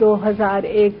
2001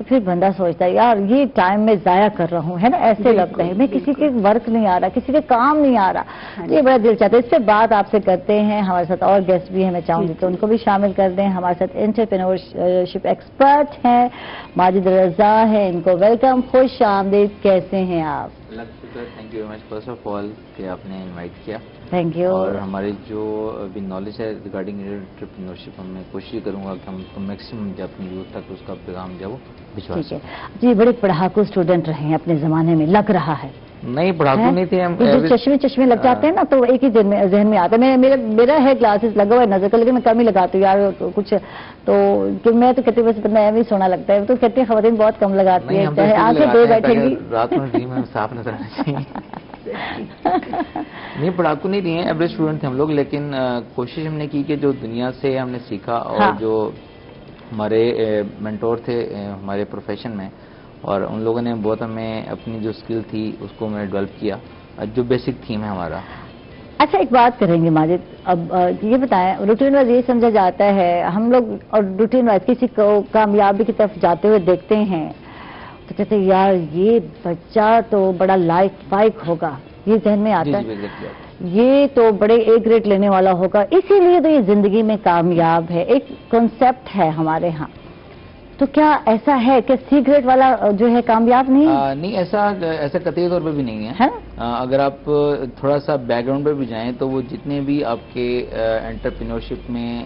تو پھر بندہ سوچتا ہے یار یہ ٹائم میں ضائع کر رہا ہوں، ہے نا، ایسے لگتا ہے میں کسی کے ورک نہیں آ رہا، کسی کے کام نہیں آ رہا، یہ بڑا دل چاہتا ہے۔ اس پہ بات آپ سے کرتے ہیں، ہمارے ساتھ اور گیسٹ بھی ہیں، میں چاہوں گی کہ ان کو بھی شامل کر دیں۔ ہمارے ساتھ انٹرپرینورشپ ایکسپرٹ ہیں ماجد رضا ہیں، ان کو ویلکم، خوش آمدید، کیسے ہیں آپ؟ Thank you very much first of آل کہ آپ نے انوائٹ کیا، تھینک یو۔ اور ہماری جو بھی نالج ہے ریگارڈنگ انٹرپرینورشپ میں کوشش کروں گا کہ ہم میکسیمم جو اپنی یوتھ تک اس کا پیغام جو بھجوا سکیں۔ جی بڑے پڑھاکو اسٹوڈنٹ رہے ہیں اپنے زمانے میں، لگ رہا ہے۔ نہیں پڑھاکو نہیں تھے ہم، چشمے لگ جاتے ہیں نا تو ایک ہی دن میں ذہن میں آتا ہے۔ میرا ہے کلاسز لگا ہوا ہے نظر کا، لیکن میں کم ہی لگاتی ہوں یار کچھ، تو میں تو کہتی ہوں ویسے تو میں بھی سونا لگتا ہے، تو کہتی ہیں خواتین بہت کم لگاتی ہیں، چاہے آنکھیں دے بیٹھیں گی رات میں ڈریم میں صاف نظر آنا چاہیے۔ نہیں پڑھاکو نہیں رہے ہیں، ایوریج اسٹوڈنٹ تھے ہم لوگ، لیکن کوشش ہم نے کی کہ جو دنیا سے ہم نے سیکھا، اور جو ہمارے مینٹور تھے ہمارے پروفیشن میں، اور ان لوگوں نے بہت ہمیں اپنی جو اسکل تھی اس کو میں ڈیولپ کیا، جو بیسک تھیم ہے ہمارا۔ اچھا ایک بات کریں گے ماجد، اب یہ بتائیں، روٹین وائز یہ سمجھا جاتا ہے ہم لوگ، اور روٹین وائز کسی کو کامیابی کی طرف جاتے ہوئے دیکھتے ہیں تو کہتے ہیں یار یہ بچہ تو بڑا لائق فائق ہوگا، یہ ذہن میں آتا ہے، یہ تو بڑے اے گریڈ لینے والا ہوگا، اسی لیے تو یہ زندگی میں کامیاب ہے، ایک کنسپٹ ہے ہمارے ہاں۔ تو کیا ایسا ہے کہ سی گریڈ والا جو ہے کامیاب نہیں؟ نہیں، ایسا قطعی طور پہ بھی نہیں ہے۔ اگر آپ تھوڑا سا بیک گراؤنڈ پہ بھی جائیں تو وہ جتنے بھی آپ کے انٹرپرینورشپ میں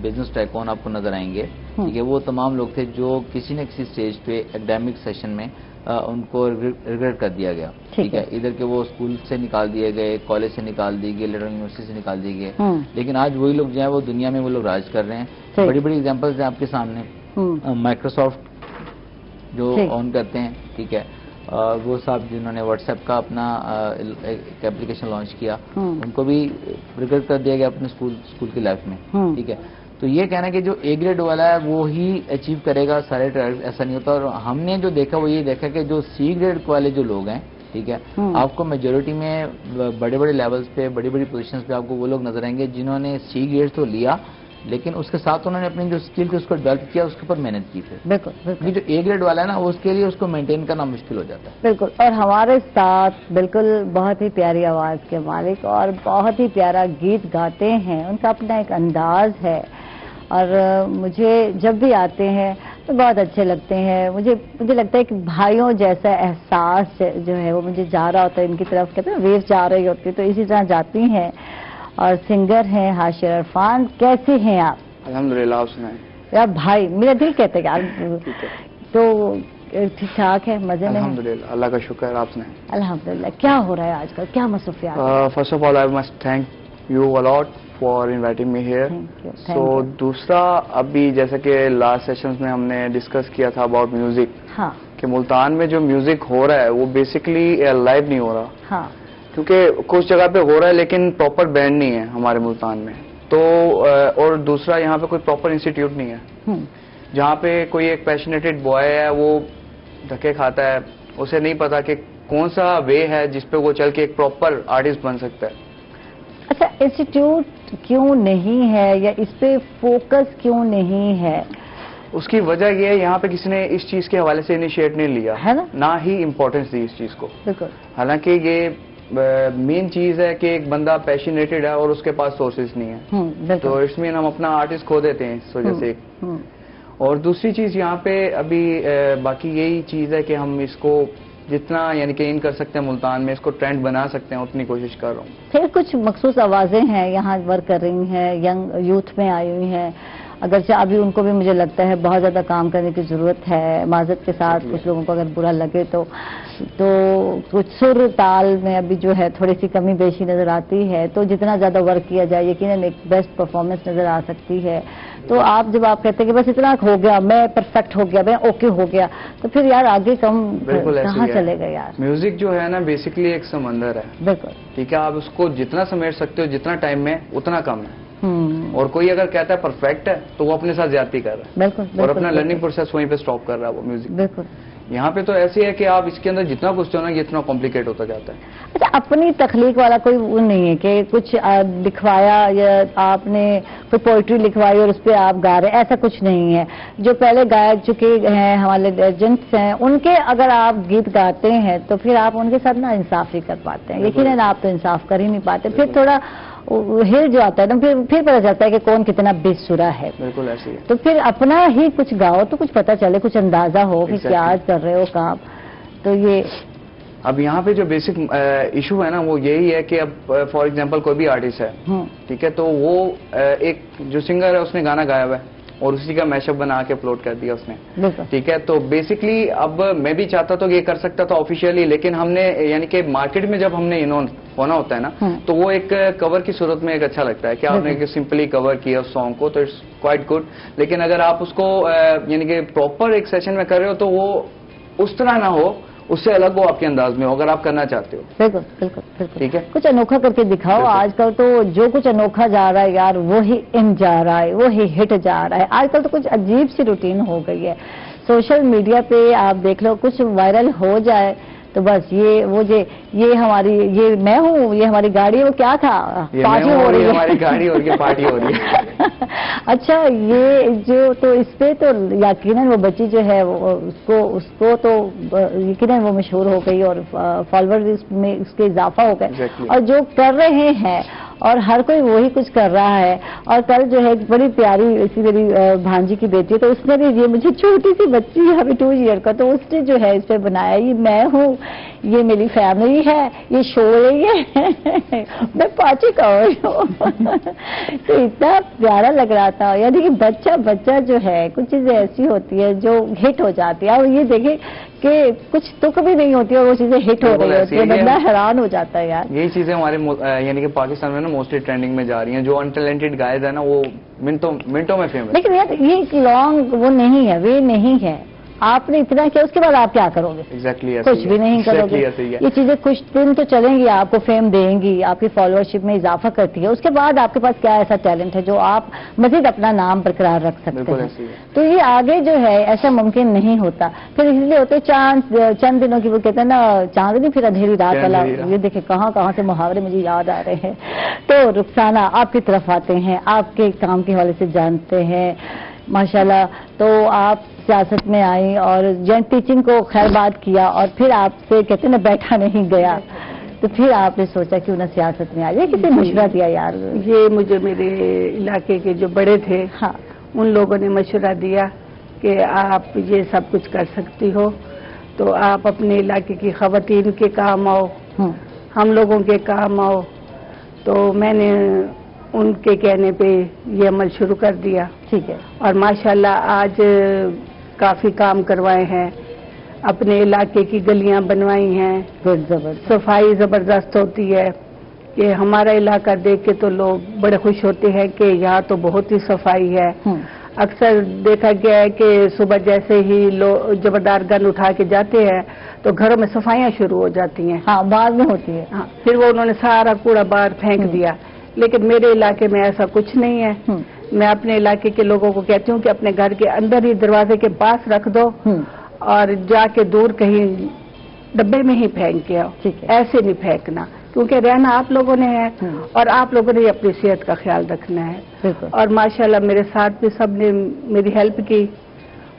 بزنس ٹائکون آپ کو نظر آئیں گے، ٹھیک ہے، وہ تمام لوگ تھے جو کسی نہ کسی اسٹیج پہ اکیڈیمک سیشن میں ان کو ریگریٹ کر دیا گیا، ٹھیک ہے، ادھر کے وہ اسکول سے نکال دیے گئے، کالج سے نکال دیے گئے، لیٹر یونیورسٹی سے نکال دیے گئے، لیکن آج وہی لوگ جو ہیں وہ دنیا میں وہ لوگ راج کر رہے ہیں۔ بڑی بڑی ایگزامپلز ہیں آپ کے سامنے، مائکروسافٹ جو آن کرتے ہیں، ٹھیک ہے، وہ صاحب جنہوں نے واٹس ایپ کا اپنا ایک ایپلیکیشن لانچ کیا، ان کو بھی ریگریٹ کر دیا گیا اپنے اسکول کی لائف میں، ٹھیک ہے۔ تو یہ کہنا کہ جو اے گریڈ والا ہے وہ ہی اچیو کرے گا سارے ٹارگیٹ، ایسا نہیں ہوتا، اور ہم نے جو دیکھا وہ یہ دیکھا کہ جو سی گریڈ والے جو لوگ ہیں، ٹھیک ہے، آپ کو میجورٹی میں بڑے بڑے لیولز پہ، بڑی بڑی پوزیشنز پہ آپ کو وہ لوگ نظر آئیں گے جنہوں نے سی گریڈ تو لیا، لیکن اس کے ساتھ انہوں نے اپنی جو اسکل تھی اس کو ڈیولپ کیا، اس کے اوپر محنت کی تھی۔ بالکل، جو اے گریڈ والا ہے نا اس کے لیے اس کو مینٹین کرنا مشکل ہو جاتا ہے۔ بالکل، اور ہمارے ساتھ بالکل بہت ہی پیاری آواز کے مالک اور بہت ہی پیارا گیت گاتے ہیں، ان کا اپنا ایک انداز ہے، اور مجھے جب بھی آتے ہیں تو بہت اچھے لگتے ہیں، مجھے لگتا ہے کہ بھائیوں جیسا احساس جو ہے وہ مجھے جا رہا ہوتا ہے ان کی طرف، کہتے ہیں ویو جا رہی ہوتی تو اسی طرح جاتی ہیں، اور سنگر ہیں حاشر عرفان، کیسے ہیں آپ؟ الحمدللہ، آپ سنائیں؟ یار بھائی میرا دل کہتا ہے کہ تو ٹھیک ٹھاک ہے، مزے میں؟ الحمدللہ، اللہ کا شکر، آپ سنائیں؟ الحمدللہ۔ کیا ہو رہا ہے آج کل، کیا مصروفیات؟ First of all I must thank you a lot for inviting me here. So دوسرا، ابھی جیسا کہ لاسٹ سیشنز میں ہم نے ڈسکس کیا تھا اباؤٹ میوزک، کہ ملتان میں جو میوزک ہو رہا ہے وہ بیسکلی لائیو نہیں ہو رہا، کیونکہ کچھ جگہ پہ ہو رہا ہے لیکن پراپر بینڈ نہیں ہے ہمارے ملتان میں، تو اور دوسرا یہاں پہ کوئی پراپر انسٹیٹیوٹ نہیں ہے جہاں پہ کوئی ایک پیشنیٹڈ بوائے ہے وہ دھکے کھاتا ہے، اسے نہیں پتا کہ کون سا وے ہے جس پہ وہ چل کے ایک پراپر آرٹسٹ بن سکتا ہے۔ اچھا، انسٹیٹیوٹ کیوں نہیں ہے یا اس پہ فوکس کیوں نہیں ہے؟ اس کی وجہ یہ ہے یہاں پہ کسی نے اس چیز کے حوالے سے انیشیٹ نہیں لیا ہے، نہ ہی امپورٹنس دی اس چیز کو۔ بالکل، حالانکہ یہ مین چیز ہے کہ ایک بندہ پیشنیٹڈ ہے اور اس کے پاس سورسز نہیں ہے، تو اس میں ہم اپنا آرٹسٹ کھو دیتے ہیں اس وجہ سے۔ اور دوسری چیز یہاں پہ ابھی باقی یہی چیز ہے کہ ہم اس کو جتنا یعنی کہ ان کر سکتے ہیں ملتان میں، اس کو ٹرینڈ بنا سکتے ہیں، اتنی کوشش کر رہا ہوں۔ پھر کچھ مخصوص آوازیں ہیں یہاں ورک کر رہی ہیں، ینگ یوتھ میں آئی ہوئی ہیں، اگرچہ ابھی ان کو بھی مجھے لگتا ہے بہت زیادہ کام کرنے کی ضرورت ہے، معذرت کے ساتھ کچھ لوگوں کو اگر برا لگے تو کچھ سر تال میں ابھی جو ہے تھوڑی سی کمی بیشی نظر آتی ہے، تو جتنا زیادہ ورک کیا جائے یقیناً ایک بیسٹ پرفارمنس نظر آ سکتی ہے۔ تو آپ جب آپ کہتے ہیں کہ بس اتنا ہو گیا، میں پرفیکٹ ہو گیا، میں اوکے ہو گیا، تو پھر یار آگے کہاں چلے گا یار؟ میوزک جو ہے نا بیسکلی ایک سمندر ہے، بالکل ٹھیک ہے، آپ اس کو جتنا سمیٹ سکتے ہو جتنا ٹائم میں اتنا کم ہے، اور کوئی اگر کہتا ہے پرفیکٹ ہے تو وہ اپنے ساتھ زیادتی کر رہا ہے، بالکل، اور اپنا لرننگ پروسیس وہیں پہ سٹاپ کر رہا ہے وہ میوزک۔ بالکل، یہاں پہ تو ایسی ہے کہ آپ اس کے اندر جتنا کچھ چاہو نا یہ اتنا کمپلیکیٹ ہوتا جاتا ہے. اچھا، اپنی تخلیق والا کوئی وہ نہیں ہے کہ کچھ لکھوایا یا آپ نے کوئی پوئٹری لکھوائی اور اس پہ آپ گا رہے، ایسا کچھ نہیں ہے؟ جو پہلے گا چکے ہیں ہمارے لیجنڈس ہیں، ان کے اگر آپ گیت گاتے ہیں تو پھر آپ ان کے ساتھ نا انصاف ہی کر پاتے ہیں. یقیناً آپ تو انصاف کر ہی نہیں پاتے، پھر تھوڑا ہل جو آتا ہے نا، پھر پتہ چلتا ہے کہ کون کتنا بے سرا ہے. بالکل ایسی ہے. تو پھر اپنا ہی کچھ گاؤ تو کچھ پتہ چلے، کچھ اندازہ ہو کہ کیا کر رہے ہو کام. تو یہ اب یہاں پہ جو بیسک ایشو ہے نا وہ یہی ہے کہ اب فار ایگزامپل کوئی بھی آرٹسٹ ہے، ٹھیک ہے، تو وہ ایک جو سنگر ہے اس نے گانا گایا ہوا ہے اور اسی کا میش اپ بنا کے اپلوڈ کر دیا اس نے، ٹھیک ہے. تو بیسکلی اب میں بھی چاہتا تھا کہ یہ کر سکتا تھا آفیشیلی، لیکن ہم نے یعنی کہ مارکیٹ میں جب ہم نے ہونا ہوتا ہے نا تو وہ ایک کور کی صورت میں ایک اچھا لگتا ہے کہ آپ نے سمپلی کور کیا اس سانگ کو تو اٹس کوائٹ گڈ. لیکن اگر آپ اس کو یعنی کہ پراپر ایک سیشن میں کر رہے ہو تو وہ اس طرح نہ ہو، اس سے الگ ہو، آپ کے انداز میں ہو اگر آپ کرنا چاہتے ہو. بالکل بالکل بالکل ٹھیک ہے، کچھ انوکھا کر کے دکھاؤ. آج کل تو جو کچھ انوکھا جا رہا ہے یار وہی ان جا رہا ہے، وہی ہٹ جا رہا ہے. آج کل تو کچھ عجیب سی روٹین ہو گئی ہے. سوشل میڈیا پہ آپ دیکھ لو، کچھ وائرل ہو جائے تو بس یہ ہماری، یہ میں ہوں، یہ ہماری گاڑی، وہ کیا تھا، پارٹی ہو رہی ہے، ہماری گاڑی اور یہ پارٹی ہو رہی ہے. اچھا، یہ جو تو اس پہ تو یقیناً وہ بچی جو ہے اس کو تو یقیناً وہ مشہور ہو گئی اور فالوورز میں اس کے اضافہ ہو گئے. اور جو کر رہے ہیں اور ہر کوئی وہی کچھ کر رہا ہے. اور کل جو ہے بڑی پیاری اسی میری بھانجی کی بیٹی ہے تو اس نے بھی یہ مجھے چھوٹی سی بچی ہے ابھی 2 ایئر کا، تو اس نے جو ہے اس پہ بنایا یہ میں ہوں، یہ میری فیملی ہے، یہ شو رہی ہے، میں پارٹی کر رہی ہوں. تو اتنا پیارا لگ رہا تھا. یعنی کہ بچہ جو ہے کچھ چیزیں ایسی ہوتی ہے جو ہٹ ہو جاتی ہے. اور یہ دیکھیں کہ کچھ تو کبھی نہیں ہوتی اور وہ چیزیں ہٹ ہو رہی ہوتی ہے، بندہ حیران ہو جاتا ہے یار. یہی چیزیں ہمارے یعنی کہ پاکستان میں نا موسٹلی ٹرینڈنگ میں جا رہی ہیں. جو انٹیلنٹڈ گائز ہیں نا وہ منٹوں میں فیمس. لیکن یار یہ ایک لانگ وہ نہیں ہے، وہ نہیں ہے. آپ نے اتنا کیا، اس کے بعد آپ کیا کرو گے؟ کچھ بھی نہیں کرو گے. یہ چیزیں کچھ دن تو چلیں گی، آپ کو فیم دیں گی، آپ کی فالوورشپ میں اضافہ کرتی ہے. اس کے بعد آپ کے پاس کیا ایسا ٹیلنٹ ہے جو آپ مزید اپنا نام برقرار رکھ سکتے ہیں؟ تو یہ آگے جو ہے ایسا ممکن نہیں ہوتا. پھر اس لیے ہوتے چند دنوں کی، وہ کہتے ہیں نا چاندنی پھر اندھیری رات والا. یہ دیکھیں کہاں سے محاورے مجھے یاد آ رہے ہیں. تو رخسانہ آپ کی طرف آتے ہیں، آپ کے کام کے حوالے سے جانتے ہیں ماشاءاللہ. تو آپ سیاست میں آئی اور جینٹ ٹیچنگ کو خیر بات کیا اور پھر آپ سے کہتے ہیں نا بیٹھا نہیں گیا، تو پھر آپ نے سوچا کیوں نہ سیاست میں آ جائے. کسی مشورہ دیا یار؟ یہ مجھے میرے علاقے کے جو بڑے تھے ان لوگوں نے مشورہ دیا کہ آپ یہ سب کچھ کر سکتی ہو تو آپ اپنے علاقے کی خواتین کے کام آؤ، ہم لوگوں کے کام آؤ. تو میں نے ان کے کہنے پہ یہ عمل شروع کر دیا. ٹھیک ہے. اور ماشاءاللہ آج کافی کام کروائے ہیں، اپنے علاقے کی گلیاں بنوائی ہیں. صفائی زبردست ہوتی ہے کہ ہمارا علاقہ دیکھ کے تو لوگ بڑے خوش ہوتے ہیں کہ یہاں تو بہت ہی صفائی ہے. اکثر دیکھا گیا ہے کہ صبح جیسے ہی لوگ جبردار گن اٹھا کے جاتے ہیں تو گھروں میں صفائیاں شروع ہو جاتی ہیں. ہاں بعد میں ہوتی ہے. پھر وہ انہوں نے سارا کوڑا باہر پھینک دیا. لیکن میرے علاقے میں ایسا کچھ نہیں ہے. میں اپنے علاقے کے لوگوں کو کہتی ہوں کہ اپنے گھر کے اندر ہی دروازے کے پاس رکھ دو اور جا کے دور کہیں ڈبے میں ہی پھینک کے آؤ. ایسے نہیں پھینکنا کیونکہ رہنا آپ لوگوں نے ہے اور آپ لوگوں نے اپنی صحت کا خیال رکھنا ہے. اور ماشاءاللہ میرے ساتھ بھی سب نے میری ہیلپ کی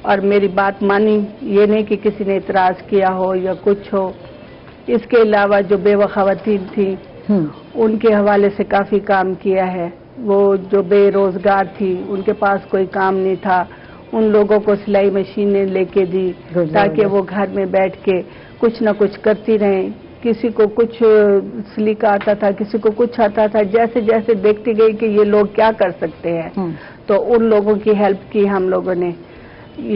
اور میری بات مانی. یہ نہیں کہ کسی نے اعتراض کیا ہو یا کچھ ہو. اس کے علاوہ جو بیوہ خواتین تھی ان کے حوالے سے کافی کام کیا ہے. وہ جو بے روزگار تھی ان کے پاس کوئی کام نہیں تھا، ان لوگوں کو سلائی مشینیں لے کے دی تاکہ وہ گھر میں بیٹھ کے کچھ نہ کچھ کرتی رہیں. کسی کو کچھ سلیقہ آتا تھا، کسی کو کچھ آتا تھا. جیسے جیسے دیکھتی گئی کہ یہ لوگ کیا کر سکتے ہیں تو ان لوگوں کی ہیلپ کی ہم لوگوں نے،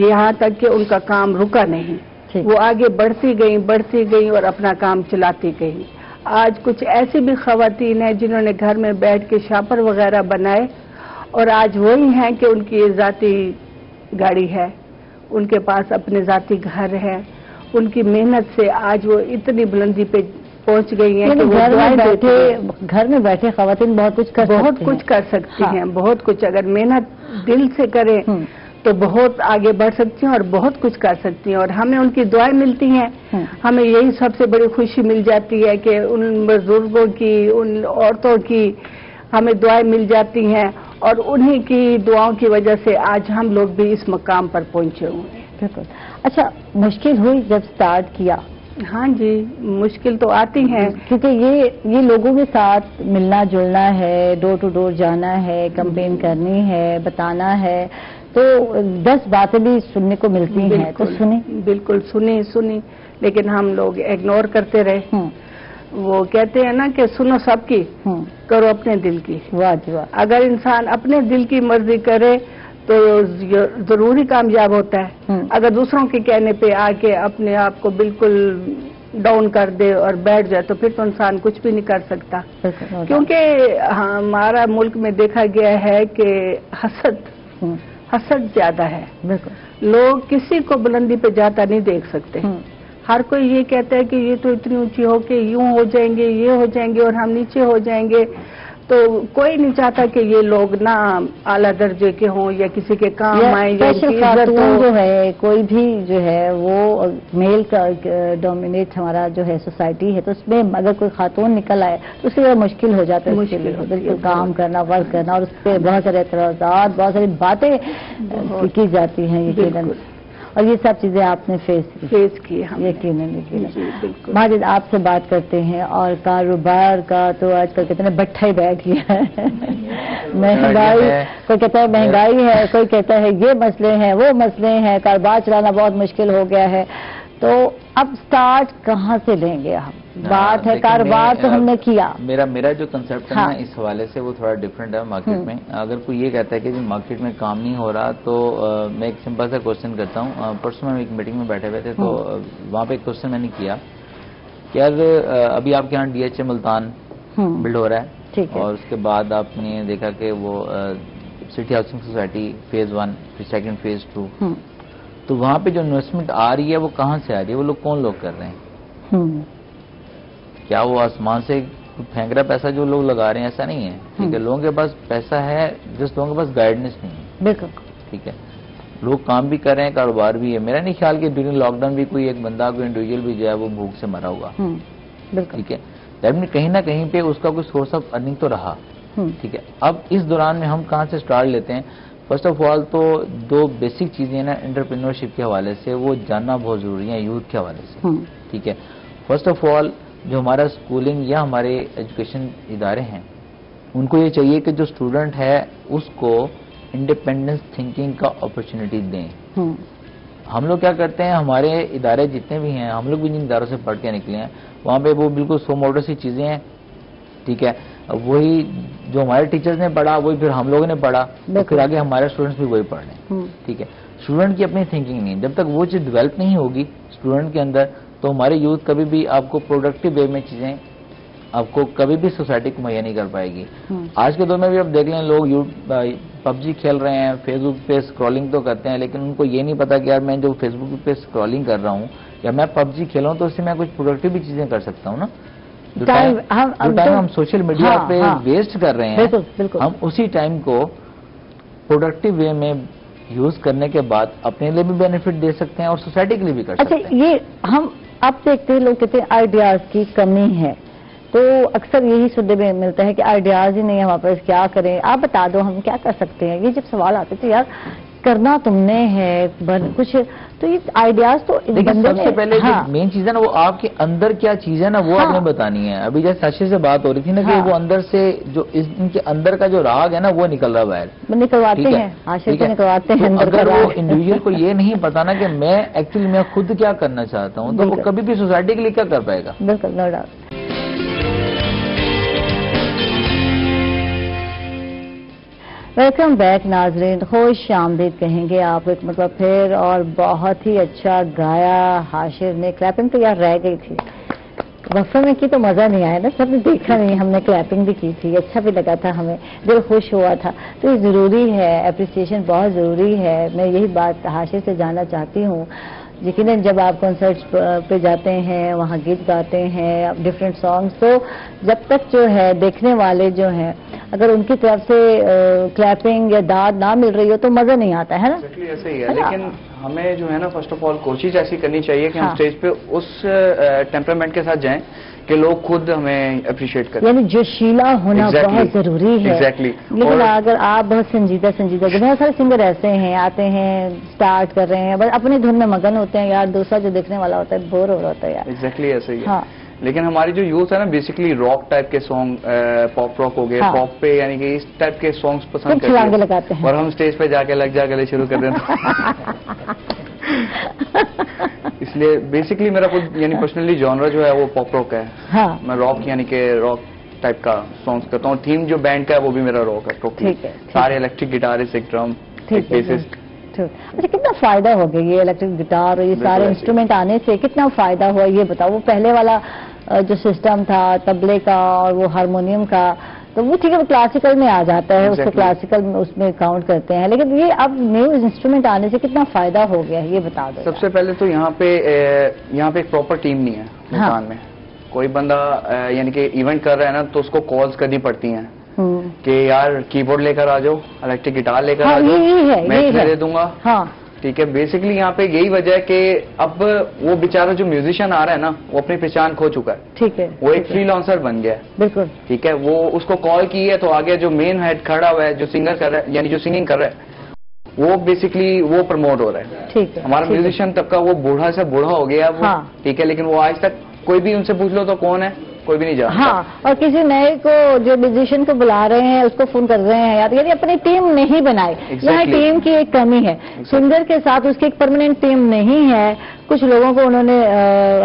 یہاں تک کہ ان کا کام رکا نہیں. وہ آگے بڑھتی گئیں اور اپنا کام چلاتی گئیں. آج کچھ ایسی بھی خواتین ہیں جنہوں نے گھر میں بیٹھ کے شاپر وغیرہ بنائے اور آج وہی ہیں کہ ان کی ذاتی گاڑی ہے، ان کے پاس اپنے ذاتی گھر ہے. ان کی محنت سے آج وہ اتنی بلندی پہ پہنچ گئی ہیں کہ گھر میں بیٹھے خواتین بہت کچھ کر سکتی ہیں. بہت کچھ اگر محنت دل سے کریں تو بہت آگے بڑھ سکتی ہیں اور بہت کچھ کر سکتی ہیں، اور ہمیں ان کی دعائیں ملتی ہیں. ہمیں یہی سب سے بڑی خوشی مل جاتی ہے کہ ان بزرگوں کی، ان عورتوں کی ہمیں دعائیں مل جاتی ہیں، اور انہی کی دعاؤں کی وجہ سے آج ہم لوگ بھی اس مقام پر پہنچے ہوئے ہیں. بالکل. اچھا، مشکل ہوئی جب سٹارٹ کیا؟ ہاں جی، مشکل تو آتی ہیں، کیونکہ یہ لوگوں کے ساتھ ملنا جلنا ہے، ڈور ٹو ڈور جانا ہے، کمپین کرنی ہے، بتانا ہے، تو 10 باتیں بھی سننے کو ملتی ہیں. تو سنی؟ بالکل سنی، لیکن ہم لوگ اگنور کرتے رہے. وہ کہتے ہیں نا کہ سنو سب کی، کرو اپنے دل کی. واہ جی واہ. اگر انسان اپنے دل کی مرضی کرے تو ضروری کامیاب ہوتا ہے. اگر دوسروں کے کہنے پہ آ کے اپنے آپ کو بالکل ڈاؤن کر دے اور بیٹھ جائے تو پھر تو انسان کچھ بھی نہیں کر سکتا. کیونکہ ہمارا ملک میں دیکھا گیا ہے کہ حسد زیادہ ہے. لوگ کسی کو بلندی پہ جاتا نہیں دیکھ سکتے. ہر کوئی یہ کہتا ہے کہ یہ تو اتنی اونچی ہو کے یوں ہو جائیں گے، یہ ہو جائیں گے، اور ہم نیچے ہو جائیں گے. تو کوئی نہیں چاہتا کہ یہ لوگ نہ اعلیٰ درجے کے ہوں یا کسی کے کام آئیں یا خاتون جو ہے، کوئی بھی جو ہے وہ میل کا ڈومینیٹ ہمارا جو ہے سوسائٹی ہے، تو اس میں اگر کوئی خاتون نکل آئے تو اس سے مشکل ہو جاتا ہے. بالکل کام کرنا، ورک کرنا، اور اس پہ بہت سارے اعتراضات، بہت ساری باتیں کی جاتی ہیں یقیناً. اور یہ سب چیزیں آپ نے فیس کی. یقیناً. ماجد، آپ سے بات کرتے ہیں، اور کاروبار کا تو آج کل کتنے بٹھا ہی بیٹھ گیا ہے. مہنگائی، کوئی کہتا ہے مہنگائی ہے، کوئی کہتا ہے یہ مسئلے ہیں، وہ مسئلے ہیں، کاروبار چلانا بہت مشکل ہو گیا ہے. تو اب سٹارٹ کہاں سے لیں گے ہم؟ بات ہے کاروبار تو ہم نے کیا. میرا جو کنسپٹ ہے نا اس حوالے سے وہ تھوڑا ڈفرینٹ ہے مارکیٹ میں. اگر کوئی یہ کہتا ہے کہ جی مارکیٹ میں کام نہیں ہو رہا تو میں ایک سمپل سا کوشچن کرتا ہوں. پرسوں میں ایک میٹنگ میں بیٹھے ہوئے تھے تو وہاں پہ ایک کوشچن میں نے کیا کہ یار ابھی آپ کے یہاں D H A Multan build ہو رہا ہے، اور اس کے بعد آپ نے دیکھا کہ وہ سٹی ہاؤسنگ سوسائٹی فیز 1، پھر سیکنڈ فیز 2، تو وہاں پہ جو انویسٹمنٹ آ رہی ہے وہ کہاں سے آ رہی ہے؟ وہ لوگ کون لوگ کر رہے ہیں؟ کیا وہ آسمان سے پھینک رہا پیسہ جو لوگ لگا رہے ہیں؟ ایسا نہیں ہے. ٹھیک ہے، لوگوں کے پاس پیسہ ہے، جس لوگوں کے پاس گائیڈنس نہیں ہے. بالکل. ٹھیک ہے، لوگ کام بھی کر رہے ہیں، کاروبار بھی ہے. میرا نہیں خیال کہ ڈیورنگ لاک ڈاؤن بھی کوئی ایک بندہ، کوئی انڈیویجول بھی جو ہے وہ بھوک سے مرا ہوگا. ٹھیک ہے، لیکن کہیں نہ کہیں پہ اس کا کوئی سورس آف ارننگ تو رہا. ٹھیک ہے، اب اس دوران میں ہم کہاں سے سٹارٹ لیتے ہیں؟ فرسٹ آف آل تو 2 بیسک چیزیں نا انٹرپرینورشپ کے حوالے سے وہ جاننا بہت ضروری ہے یوتھ کے حوالے سے. ٹھیک ہے، فرسٹ آف آل جو ہمارا اسکولنگ یا ہمارے ایجوکیشن ادارے ہیں ان کو یہ چاہیے کہ جو اسٹوڈنٹ ہے اس کو انڈیپینڈنس تھنکنگ کا اپرچونٹی دیں. ہم لوگ کیا کرتے ہیں، ہمارے ادارے جتنے بھی ہیں، ہم لوگ بھی جن اداروں سے پڑھ کے نکلے ہیں وہاں پہ وہ بالکل سو موٹر سی چیزیں ہیں. ٹھیک ہے، وہی جو ہمارے ٹیچرز نے پڑھا وہی پھر ہم لوگوں نے پڑھا، پھر آگے ہمارے اسٹوڈنٹس بھی وہی پڑھ رہے ہیں. ٹھیک ہے، اسٹوڈنٹ کی اپنی تھنکنگ نہیں. جب تک وہ چیز ڈیولپ نہیں ہوگی اسٹوڈنٹ کے اندر تو ہمارے یوتھ کبھی بھی آپ کو پروڈکٹیو وے میں چیزیں آپ کو کبھی بھی سوسائٹی کو مہیا نہیں کر پائے گی. آج کے دور میں بھی آپ دیکھ لیں لوگ PUBG کھیل رہے ہیں، فیس بک پہ اسکرولنگ تو کرتے ہیں، لیکن ان کو یہ نہیں پتا کہ یار میں جو فیس بک پہ اسکرولنگ کر رہا ہوں یا میں PUBG کھیل رہا ہوں تو اس سے میں کچھ پروڈکٹیو بھی چیزیں کر سکتا ہوں نا. جو ٹائم ہم سوشل میڈیا پہ ویسٹ کر رہے ہیں ہم اسی ٹائم کو پروڈکٹیو وے میں یوز کرنے کے بعد اپنے لیے بھی بینیفٹ دے سکتے ہیں اور سوسائٹی کے لیے بھی کر سکتے ہیں. اچھا، یہ ہم اب دیکھتے ہیں لوگ کہتے ہیں آئیڈیاز کی کمی ہے، تو اکثر یہی سننے میں ملتا ہے کہ آئیڈیاز ہی نہیں ہے ہمارے پاس، کیا کریں؟ آپ بتا دو ہم کیا کر سکتے ہیں. یہ جب سوال آتے تھے یار کرنا تم نے ہے کچھ، تو یہ آئیڈیاز تو سب سے پہلے جو مین چیز ہے نا وہ آپ کے اندر کیا چیز ہے نا وہ آپ نے بتانی ہے. ابھی جیسے ساشی سے بات ہو رہی تھی نا کہ وہ اندر سے جو ان کے اندر کا جو راگ ہے نا وہ نکل رہا باہر، نکلواتے ہیں. نکلواتے ہیں. اگر وہ انڈیویجل کو یہ نہیں پتا نا کہ میں ایکچولی میں خود کیا کرنا چاہتا ہوں تو وہ کبھی بھی سوسائٹی کے لیے کیا کر پائے گا. بالکل، نو ڈاؤٹ. ویلکم بیک ناظرین، خوش آمدید کہیں گے آپ ایک مرتبہ پھر. اور بہت ہی اچھا گایا حاشر نے، کلیپنگ تو یار رہ گئی تھی وقفے میں کی تو مزہ نہیں آیا نا، سب نے دیکھا نہیں، ہم نے کلیپنگ بھی کی تھی، اچھا بھی لگا تھا، ہمیں دل خوش ہوا تھا. تو یہ ضروری ہے، اپریسیشن بہت ضروری ہے. میں یہی بات حاشر سے جاننا چاہتی ہوں یقیناً جب آپ کنسرٹس پہ جاتے ہیں وہاں گیت گاتے ہیں ڈفرینٹ سانگس تو جب تک جو ہے دیکھنے والے جو ہیں اگر ان کی طرف سے کلیپنگ یا داد نہ مل رہی ہو تو مزہ نہیں آتا ہے نا. ایسے ہی ہے لیکن ہمیں جو ہے نا فرسٹ آف آل کوشش ایسی کرنی چاہیے کہ ہم اسٹیج پہ اس ٹیمپرامنٹ کے ساتھ جائیں کہ لوگ خود ہمیں اپریشیٹ کریں. یعنی جوشیلا ہونا بہت ضروری ہے. لیکن اگر آپ بہت سنجیدہ بہت سارے سنگر ایسے ہیں آتے ہیں اسٹارٹ کر رہے ہیں بس اپنی دھن میں مگن ہوتے ہیں یار دوسرا جو دیکھنے والا ہوتا ہے بور ہو رہا ہوتا ہے یار. ایگزیکٹلی ایسے ہی ہے. لیکن ہماری جو یوتھ ہے نا بیسکلی راک ٹائپ کے سانگ پاپ راک ہو گئے پاپ پہ یعنی کہ اس ٹائپ کے سانگس پسند کرتے ہیں اور ہم اسٹیج پہ جا کے لگ جا کے شروع کر دیتے اس لیے بیسکلی میرا خود یعنی پرسنلی جانرا جو ہے وہ پاپ راک ہے. میں راک یعنی کہ راک ٹائپ کا سانگس کرتا ہوں. تھیم جو بینڈ کا ہے وہ بھی میرا راک ہے ٹوٹلی. سارے الیکٹرک گٹارسٹ ایک ڈرم ایک بیسسٹ. اچھا کتنا فائدہ ہو گیا یہ الیکٹرک گٹار اور یہ سارے انسٹرومنٹ آنے سے کتنا فائدہ ہوا یہ بتاؤ. وہ پہلے والا جو سسٹم تھا طبلے کا اور وہ ہارمونیم کا تو وہ ٹھیک ہے وہ کلاسیکل میں آ جاتا ہے اس کو کلاسیکل میں اس میں کاؤنٹ کرتے ہیں لیکن یہ اب نیو انسٹرومنٹ آنے سے کتنا فائدہ ہو گیا ہے یہ بتا دو. سب سے پہلے تو یہاں پہ ایک پراپر ٹیم نہیں ہے ملتان میں. کوئی بندہ یعنی کہ ایونٹ کر رہا ہے نا تو اس کو کالز کرنی پڑتی ہیں کہ یار کی بورڈ لے کر آ جاؤ الیکٹرک گٹار لے کر آ جاؤ میں اتنے دے دوں گا. ٹھیک ہے بیسکلی یہاں پہ یہی وجہ ہے کہ اب وہ بیچارہ جو میوزیشین آ رہا ہے نا وہ اپنی پہچان کھو چکا ہے. ٹھیک ہے وہ ایک فری لانسر بن گیا ہے. بالکل ٹھیک ہے. وہ اس کو کال کی ہے تو آگے جو مین ہیڈ کھڑا ہوا ہے جو سنگر کر رہا ہے یعنی جو سنگنگ کر رہا ہے وہ بیسکلی وہ پروموٹ ہو رہا ہے. ٹھیک ہے. ہمارا میوزیشین طبقہ وہ بوڑھا سے بوڑھا ہو گیا وہ. ٹھیک ہے. لیکن وہ آج تک کوئی بھی ان سے پوچھ لو تو کون ہے کوئی بھی نہیں جانتا. اور کسی نئے کو جو میوزیشین کو بلا رہے ہیں اس کو فون کر رہے ہیں یار یعنی اپنی ٹیم نہیں بنائی. یہاں ٹیم کی ایک کمی ہے. سنگر کے ساتھ اس کی ایک پرماننٹ ٹیم نہیں ہے. کچھ لوگوں کو انہوں نے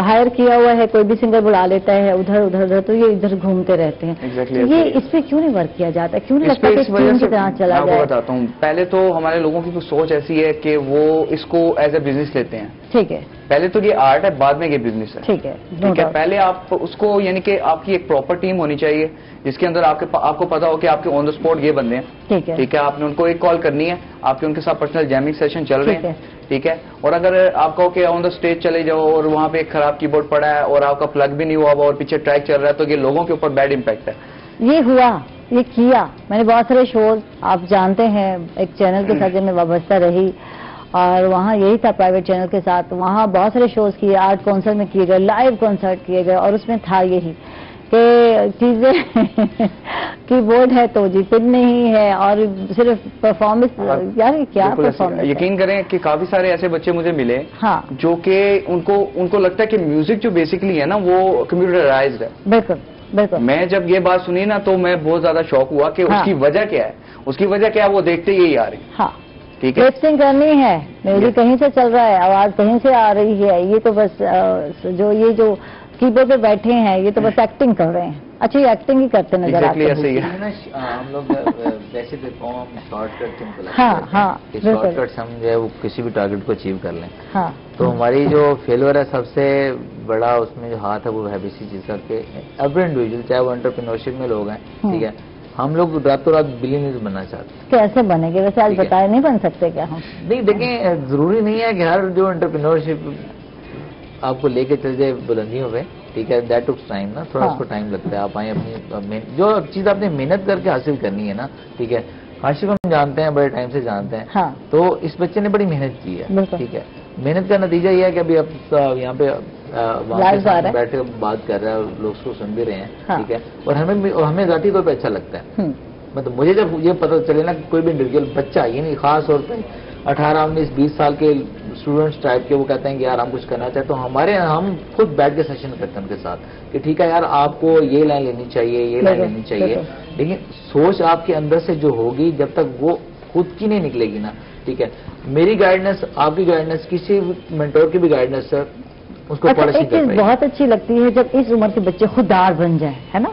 ہائر کیا ہوا ہے کوئی بھی سنگر بلا لیتا ہے ادھر تو یہ ادھر گھومتے رہتے ہیں. یہ اس پہ کیوں نہیں ورک کیا جاتا کیوں نہیں لگتا کہ ٹیم کی طرح چلا جائے. میں بتاتا ہوں. پہلے تو ہمارے لوگوں کی سوچ ایسی ہے کہ وہ اس کو ایز اے بزنس لیتے ہیں. ٹھیک ہے. پہلے تو یہ آرٹ ہے بعد میں یہ بزنس ہے. ٹھیک ہے. ٹھیک ہے. پہلے آپ اس کو یعنی کہ آپ کی ایک پراپر ٹیم ہونی چاہیے جس کے اندر آپ کو پتا ہو کہ آپ کے آن دا اسپاٹ یہ بندے ہیں. ٹھیک ہے. آپ نے ان کو ایک کال کرنی ہے آپ کے ان کے ساتھ پرسنل جیمنگ سیشن چل رہے ہیں. ٹھیک ہے. اور اگر آپ کہو کہ آن دا اسٹیج چلے جاؤ اور وہاں پہ ایک خراب کی بورڈ پڑا ہے اور آپ کا پلگ بھی نہیں ہوا اور پیچھے ٹریک چل رہا ہے تو یہ لوگوں کے اوپر بیڈ امپیکٹ ہے. یہ ہوا یہ کیا میں نے بہت سارے شوز آپ جانتے ہیں ایک چینل کے ساتھ جب میں وابستہ رہی اور وہاں یہی تھا پرائیویٹ چینل کے ساتھ وہاں بہت سارے شوز کیے آرٹ کانسرٹ میں کیے گئے لائیو کانسرٹ کیے گئے اور اس میں تھا یہی کہ چیزیں کی بورڈ ہے تو جی پن نہیں ہے اور صرف پرفارمنس یار کیا پرفارمنس. یقین کریں کہ کافی سارے ایسے بچے مجھے ملے جو کہ ان کو لگتا ہے کہ میوزک جو بیسکلی ہے نا وہ کمپیوٹرائزڈ ہے. بالکل بالکل. میں جب یہ بات سنی نا تو میں بہت زیادہ شوق ہوا کہ اس کی وجہ کیا ہے. اس کی وجہ کیا ہے وہ دیکھتے یہی آ رہی. ٹھیک ہے. لپسنگ کرنی ہے میوزک کہیں سے چل رہا ہے آواز کہیں سے آ رہی ہے یہ تو بس جو کی بورڈ پہ بیٹھے ہیں یہ تو بس ایکٹنگ کر رہے ہیں. اچھا یہ ایکٹنگ ہی کرتے نظر آتے ہیں. ہم لوگ ویسے دیکھو ہم شارٹ کٹ شارٹ کٹ ہم جو ہے وہ کسی بھی ٹارگیٹ کو اچیو کر لیں. تو ہماری جو فیلور ہے سب سے بڑا اس میں جو ہاتھ ہے وہ ہے اسی چیز کا کہ ایوری انڈیویجول چاہے وہ انٹرپرینورشپ میں لوگ ہیں. ٹھیک ہے. ہم لوگ راتوں رات بلینئر بننا چاہتے ہیں. کیسے بنے گے ویسے آج بتائے نہیں بن سکتے کیا ہم. نہیں دیکھیں ضروری نہیں ہے کہ ہر جو انٹرپرینورشپ آپ کو لے کے چل جائے بلندیوں پہ. ٹھیک ہے. دیٹ ٹیکس ٹائم نا تھوڑا اس کو ٹائم لگتا ہے. آپ آئیں اپنی جو چیز آپ نے محنت کر کے حاصل کرنی ہے نا. ٹھیک ہے. کاشف ہم جانتے ہیں بڑے ٹائم سے جانتے ہیں تو اس بچے نے بڑی محنت کی ہے. ٹھیک ہے. محنت کا نتیجہ یہ ہے کہ ابھی اب یہاں پہ بیٹھے بات کر رہا ہے اور لوگ اس کو سن بھی رہے ہیں. ٹھیک ہے. اور ہمیں ذاتی طور پہ اچھا لگتا ہے. مطلب مجھے جب یہ پتہ چلے نا کہ کوئی بھی انڈیویجول بچہ یعنی خاص طور پہ 18 19 20 سال کے اسٹوڈنٹس ٹائپ کے وہ کہتے ہیں کہ یار ہم کچھ کرنا چاہتے تو ہم خود بیٹھ کے سیشن کرتے ہیں ان کے ساتھ کہ ٹھیک ہے یار آپ کو یہ لائن لینی چاہیے یہ لائن لینی چاہیے. لیکن سوچ آپ کے اندر سے جو ہوگی جب تک وہ خود کی نہیں نکلے گی نا. ٹھیک ہے. میری گائیڈنس آپ کی گائیڈنس کسی مینٹور کی بھی گائیڈنس ہے اس کو ایک چیز بہت اچھی لگتی ہے جب اس عمر کے بچے خوددار بن جائیں ہے نا.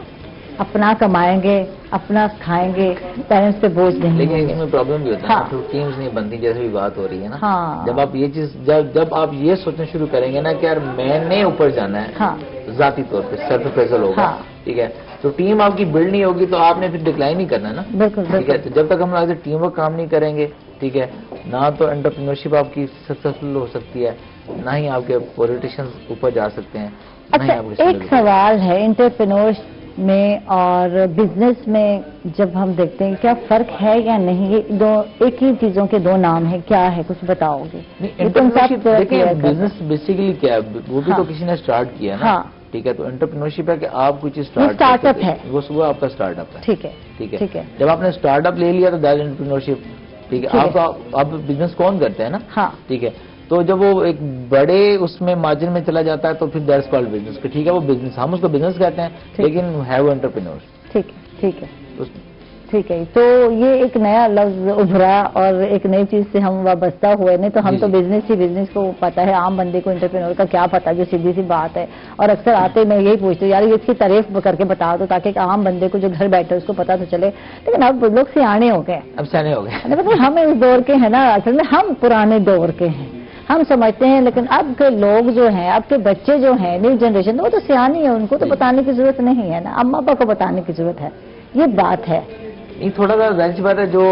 اپنا کمائیں گے اپنا کھائیں گے پیرنٹس پہ بوجھ نہیں. لیکن اس میں پرابلم بھی ہوتا ہے ٹیمز نہیں بنتی جیسے بھی بات ہو رہی ہے نا. جب آپ یہ چیز جب آپ یہ سوچنا شروع کریں گے نا کہ یار میں نے اوپر جانا ہے ذاتی طور پہ سیلف اپریزل ہوگا. ٹھیک ہے. تو ٹیم آپ کی بلڈ نہیں ہوگی تو آپ نے پھر ڈکلائن نہیں کرنا نا. بالکل. ٹھیک ہے. تو جب تک ہم ٹیم ورک کام نہیں کریں گے ٹھیک ہے، نہ تو انٹرپرینورشپ آپ کی سکسیسفل ہو سکتی ہے، نہ ہی آپ کے پولیٹیشینز اوپر جا سکتے ہیں. اچھا ایک سوال ہے، انٹرپرینورس میں اور بزنس میں جب ہم دیکھتے ہیں کیا فرق ہے یا نہیں؟ یہ دو ایک ہی چیزوں کے دو نام ہیں، کیا ہے کچھ بتاؤ گے؟ دیکھیں بزنس بیسیکلی کیا ہے، وہ بھی تو کسی نے اسٹارٹ کیا نا، ٹھیک ہے. تو انٹرپرینورشپ ہے کہ آپ کچھ اسٹارٹ اپ ہے، وہ آپ کا اسٹارٹ اپ ہے. ٹھیک ہے. جب آپ نے اسٹارٹ اپ لے لیا تو دیٹ انٹرپرینورشپ. ٹھیک ہے. آپ بزنس کون کرتے ہیں نا، ٹھیک ہے. تو جب وہ ایک بڑے اس میں مارجن میں چلا جاتا ہے تو پھر دیٹس کالڈ بزنس. ٹھیک ہے، وہ بزنس، ہم اس کو بزنس کہتے ہیں، لیکن ہے وہ انٹرپرینور. ٹھیک ہے. تو یہ ایک نیا لفظ ابھرا اور ایک نئی چیز سے ہم وابستہ ہوئے. نہیں تو ہم تو بزنس کو پتا ہے، عام بندے کو انٹرپرینور کا کیا پتا، جو سیدھی سی بات ہے. اور اکثر آتے میں یہی پوچھتے یار اس کی تعریف کر کے بتا دو تاکہ ایک عام بندے کو جو گھر بیٹھے اس کو پتا تو چلے. لیکن اب لوگ سیانے ہو گئے، اب سیانے ہو گئے. ہم اس دور کے ہیں نا، اصل میں ہم پرانے دور کے ہیں، ہم سمجھتے ہیں. لیکن اب کے لوگ جو ہیں، اب کے بچے جو ہیں، نیو جنریشن، وہ تو سیانی ہے، ان کو تو بتانے کی ضرورت نہیں ہے نا، اما ابا کو بتانے کی ضرورت ہے. یہ بات ہے. نہیں، تھوڑا سا ظاہر سی بات ہے، جو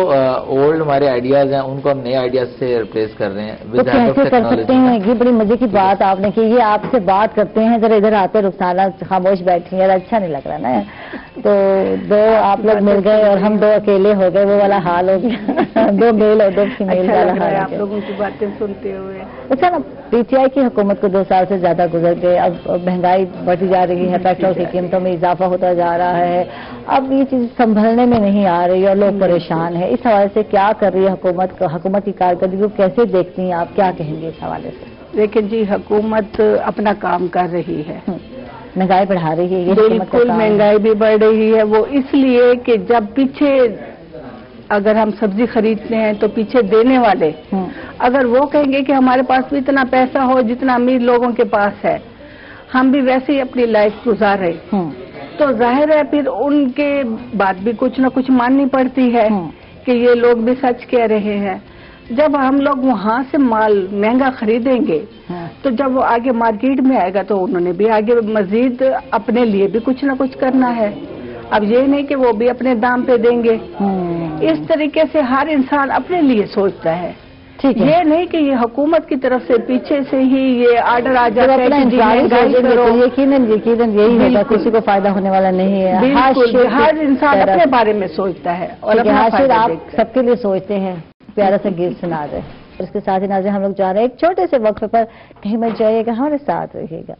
اولڈ ہمارے آئیڈیاز ہیں ان کو ہم نئے آئیڈیاز سے ریپلیس کر رہے ہیں. تو کیسے کر سکتے ہیں؟ یہ بڑی مزے کی بات آپ نے کی. یہ آپ سے بات کرتے ہیں، ذرا ادھر آتے رخسانہ خاموش بیٹھی یار، اچھا نہیں لگ رہا نا. تو دو آپ لوگ مل گئے اور ہم دو اکیلے ہو گئے، وہ والا حال ہو گیا. دو میل اور دو فیمیل والا حال. آپ لوگوں کی باتیں سنتے ہوئے اچھا نا، پی ٹی آئی کی حکومت کو 2 سال سے زیادہ گزر گئے. اب مہنگائی بڑھتی جا رہی ہے، پیٹرول کی قیمتوں میں اضافہ ہوتا جا رہا ہے. اب یہ چیز سنبھلنے میں نہیں آ رہی اور لوگ پریشان ہیں. اس حوالے سے کیا کر رہی ہے حکومت کی کارکردگی کو کیسے دیکھتی ہیں آپ؟ کیا کہیں گے اس حوالے سے؟ لیکن جی حکومت اپنا کام کر رہی ہے، مہنگائی بڑھا رہی ہے. بالکل مہنگائی بھی بڑھ رہی ہے. وہ اس لیے کہ جب پیچھے اگر ہم سبزی خریدتے ہیں تو پیچھے دینے والے اگر وہ کہیں گے کہ ہمارے پاس بھی اتنا پیسہ ہو جتنا امیر لوگوں کے پاس ہے، ہم بھی ویسے ہی اپنی لائف گزار رہے، تو ظاہر ہے پھر ان کے بات بھی کچھ نہ کچھ ماننی پڑتی ہے کہ یہ لوگ بھی سچ کہہ رہے ہیں. جب ہم لوگ وہاں سے مال مہنگا خریدیں گے تو جب وہ آگے مارکیٹ میں آئے گا تو انہوں نے بھی آگے مزید اپنے لیے بھی کچھ نہ کچھ کرنا ہے. اب یہ نہیں کہ وہ بھی اپنے دام پہ دیں گے. اس طریقے سے ہر انسان اپنے لیے سوچتا ہے. یہ نہیں کہ یہ حکومت کی طرف سے پیچھے سے ہی یہ آرڈر آ جاتا ہے کہ یقیناً یہی ہوگا، کسی کو فائدہ ہونے والا نہیں ہے. بالکل ہر انسان اپنے بارے میں سوچتا ہے اور آپ سب کے لیے سوچتے ہیں. پیارا سا گیت سنا دیں. اس کے ساتھ ہی ناظرین ہم لوگ جا رہے ہیں ایک چھوٹے سے وقفے پر. کہیں مت جائیے گا، ہمارے ساتھ رہیے گا.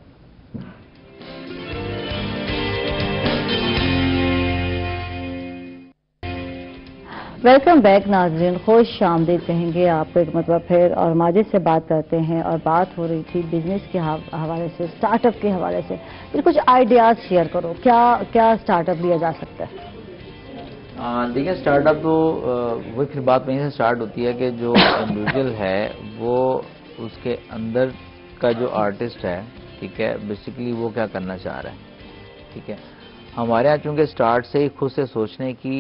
ویلکم بیک ناظرین، خوش آمدید کہیں گے آپ کو ایک مرتبہ پھر. اور ماجد سے بات کرتے ہیں اور بات ہو رہی تھی بزنس کے حوالے سے، سٹارٹ اپ کے حوالے سے. پھر کچھ آئیڈیاز شیئر کرو، کیا سٹارٹ اپ لیا جا سکتا ہے؟ دیکھیں سٹارٹ اپ تو وہی پھر بات وہیں سے سٹارٹ ہوتی ہے کہ جو انڈیویجول ہے وہ اس کے اندر کا جو آرٹسٹ ہے، ٹھیک ہے، بیسیکلی وہ کیا کرنا چاہ رہا ہے. ٹھیک ہے، ہمارے یہاں چونکہ سٹارٹ سے ہی خود سے سوچنے کی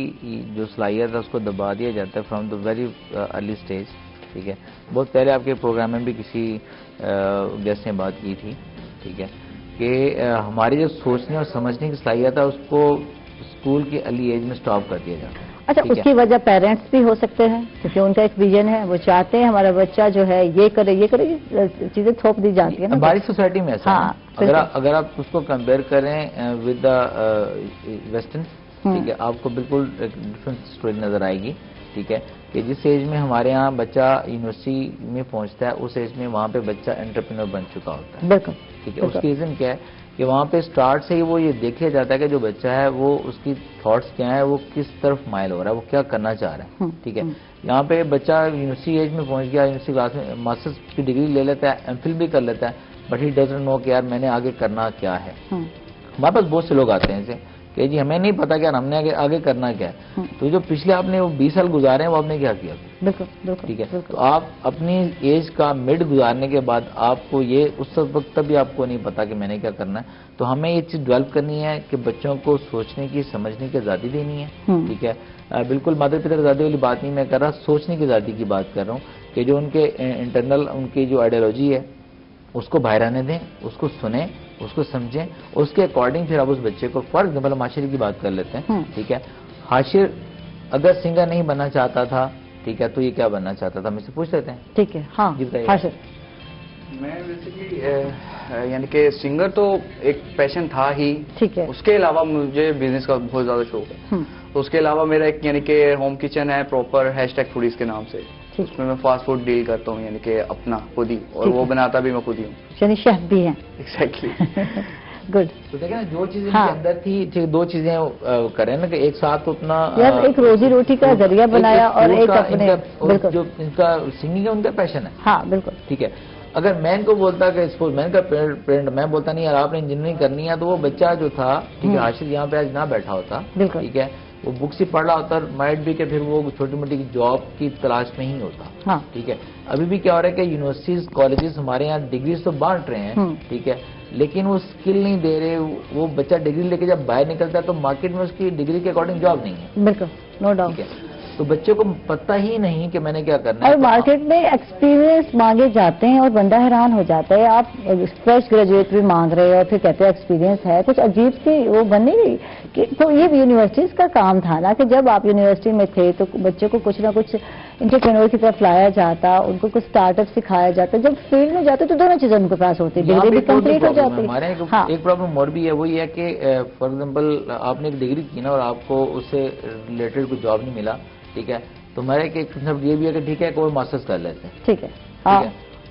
جو صلاحیت ہے اس کو دبا دیا جاتا ہے from the very early stage. ٹھیک ہے، بہت پہلے آپ کے پروگرام میں بھی کسی گیسٹ نے بات کی تھی، ٹھیک ہے، کہ ہماری جو سوچنے اور سمجھنے کی صلاحیت ہے اس کو اسکول کی ارلی ایج میں سٹاپ کر دیا جاتا ہے. اچھا، اس کی وجہ پیرنٹس بھی ہو سکتے ہیں کیونکہ ان کا ایک ویژن ہے، وہ چاہتے ہیں ہمارا بچہ جو ہے یہ کرے چیزیں تھوپ دی جاتی ہیں نا ہماری سوسائٹی میں ایسا. اگر آپ اس کو کمپیئر کریں ود دا ویسٹرن، ٹھیک ہے، آپ کو بالکل ڈفرنٹ اسٹوری نظر آئے گی. ٹھیک ہے، کہ جس ایج میں ہمارے یہاں بچہ یونیورسٹی میں پہنچتا ہے اس ایج میں وہاں پہ بچہ انٹرپرینور بن چکا ہوتا ہے. بالکل ٹھیک ہے، اس کی ریزن کیا ہے کہ وہاں پہ سٹارٹ سے ہی وہ یہ دیکھا جاتا ہے کہ جو بچہ ہے وہ اس کی تھاٹس کیا ہے، وہ کس طرف مائل ہو رہا ہے، وہ کیا کرنا چاہ رہا ہے. ٹھیک ہے، یہاں پہ بچہ یونیورسٹی ایج میں پہنچ گیا، یونیورسٹی کلاس میں ماسٹرز کی ڈگری لے لیتا ہے، ایم فل بھی کر لیتا ہے، بٹ ہی ڈزنٹ نو کہ یار میں نے آگے کرنا کیا ہے. ہمارے پاس بہت سے لوگ آتے ہیں ایسے کہ جی ہمیں نہیں پتا کہ یار ہم نے آگے کرنا کیا ہے. تو جو پچھلے آپ نے وہ 20 سال گزارے ہیں وہ آپ نے کیا کیا. بالکل ٹھیک ہے، تو آپ اپنی ایج کا مڈ گزارنے کے بعد آپ کو یہ اس وقت بھی آپ کو نہیں پتا کہ میں نے کیا کرنا ہے. تو ہمیں یہ چیز ڈیولپ کرنی ہے کہ بچوں کو سوچنے کی سمجھنے کی آزادی دینی ہے. ٹھیک ہے، بالکل مادر پتر آزادی والی بات نہیں میں کر رہا، سوچنے کی آزادی کی بات کر رہا ہوں کہ جو ان کے انٹرنل ان کی جو آئیڈیالوجی ہے اس کو باہر آنے دیں، اس کو سنیں، اس کو سمجھیں، اس کے اکارڈنگ پھر آپ اس بچے کو. فار ایگزامپل ہم حاشر کی بات کر لیتے ہیں. ٹھیک ہے، حاشر اگر سنگر نہیں بننا چاہتا تھا ٹھیک ہے، تو یہ کیا بننا چاہتا تھا، ہم اس سے پوچھ لیتے ہیں. ٹھیک ہے. ہاں جی بتائیے. میں بیسیکلی یعنی کہ سنگر تو ایک پیشن تھا ہی. ٹھیک ہے. اس کے علاوہ مجھے بزنس کا بہت زیادہ شوق ہے. تو اس کے علاوہ میرا ایک یعنی کہ ہوم کچن ہے پراپر #foodies کے نام سے. اس میں فاسٹ فوڈ ڈیل کرتا ہوں، یعنی کہ اپنا خود ہی، اور وہ بناتا بھی میں خود ہی ہوں. یعنی شیف بھی ہیں. ایگزیکٹلی. گڈ. تو دیکھیں نا، جو چیزیں اندر تھی، دو چیزیں کریں نا کہ ایک ساتھ اپنا ایک روزی روٹی کا ذریعہ بنایا اور ایک اپنے جو ان کا سنگنگ ہے ان کا پیشن ہے. ہاں بالکل ٹھیک ہے. اگر میں ان کو بولتا کہ میں کا پیرنٹ میں بولتا نہیں یار آپ نے انجینئرنگ کرنی ہے، تو وہ بچہ جو تھا ٹھیک ہے حاشر یہاں پہ آج نہ بیٹھا ہوتا. ٹھیک ہے. وہ بکس ہی پڑھ رہا ہوتا، مائٹ بھی کہ پھر وہ چھوٹی موٹی جاب کی تلاش میں ہی ہوتا. ٹھیک ہے. ابھی بھی کیا ہو رہا ہے کہ یونیورسٹیز کالجز ہمارے یہاں ڈگریز تو بانٹ رہے ہیں. ٹھیک ہے. لیکن وہ اسکل نہیں دے رہے. وہ بچہ ڈگری لے کے جب باہر نکلتا ہے تو مارکیٹ میں اس کی ڈگری کے اکارڈنگ جاب نہیں ہے. بالکل نو ڈاؤٹ. ٹھیک ہے. تو بچوں کو پتہ ہی نہیں کہ میں نے کیا کرنا ہے. اور مارکیٹ میں ایکسپیرینس مانگے جاتے ہیں اور بندہ حیران ہو جاتا ہے. آپ فریش گریجویٹ بھی مانگ رہے ہیں اور پھر کہتے ہیں ایکسپیرینس ہے. کچھ عجیب سی وہ بن نہیں رہی کہ تو یہ یونیورسٹیز کا کام تھا نا کہ جب آپ یونیورسٹی میں تھے تو بچوں کو کچھ نہ کچھ انٹرپرینور کی طرف لایا جاتا، ان کو کچھ اسٹارٹ اپ سکھایا جاتا. جب فیلڈ میں جاتے تو دونوں چیزیں ان کے پاس ہوتی، ڈگری بھی کمپلیٹ ہو جاتی. ہمارے ایک پرابلم اور بھی ہے، وہ یہ ہے کہ فار ایگزامپل آپ نے ایک ڈگری کی نا اور آپ کو اس سے ریلیٹڈ کوئی جاب نہیں ملا. ٹھیک ہے. تو میرا ایک کنسپٹ یہ بھی ہے کہ ٹھیک ہے کوئی ماسٹرز کر لیتے ہیں. ٹھیک ہے.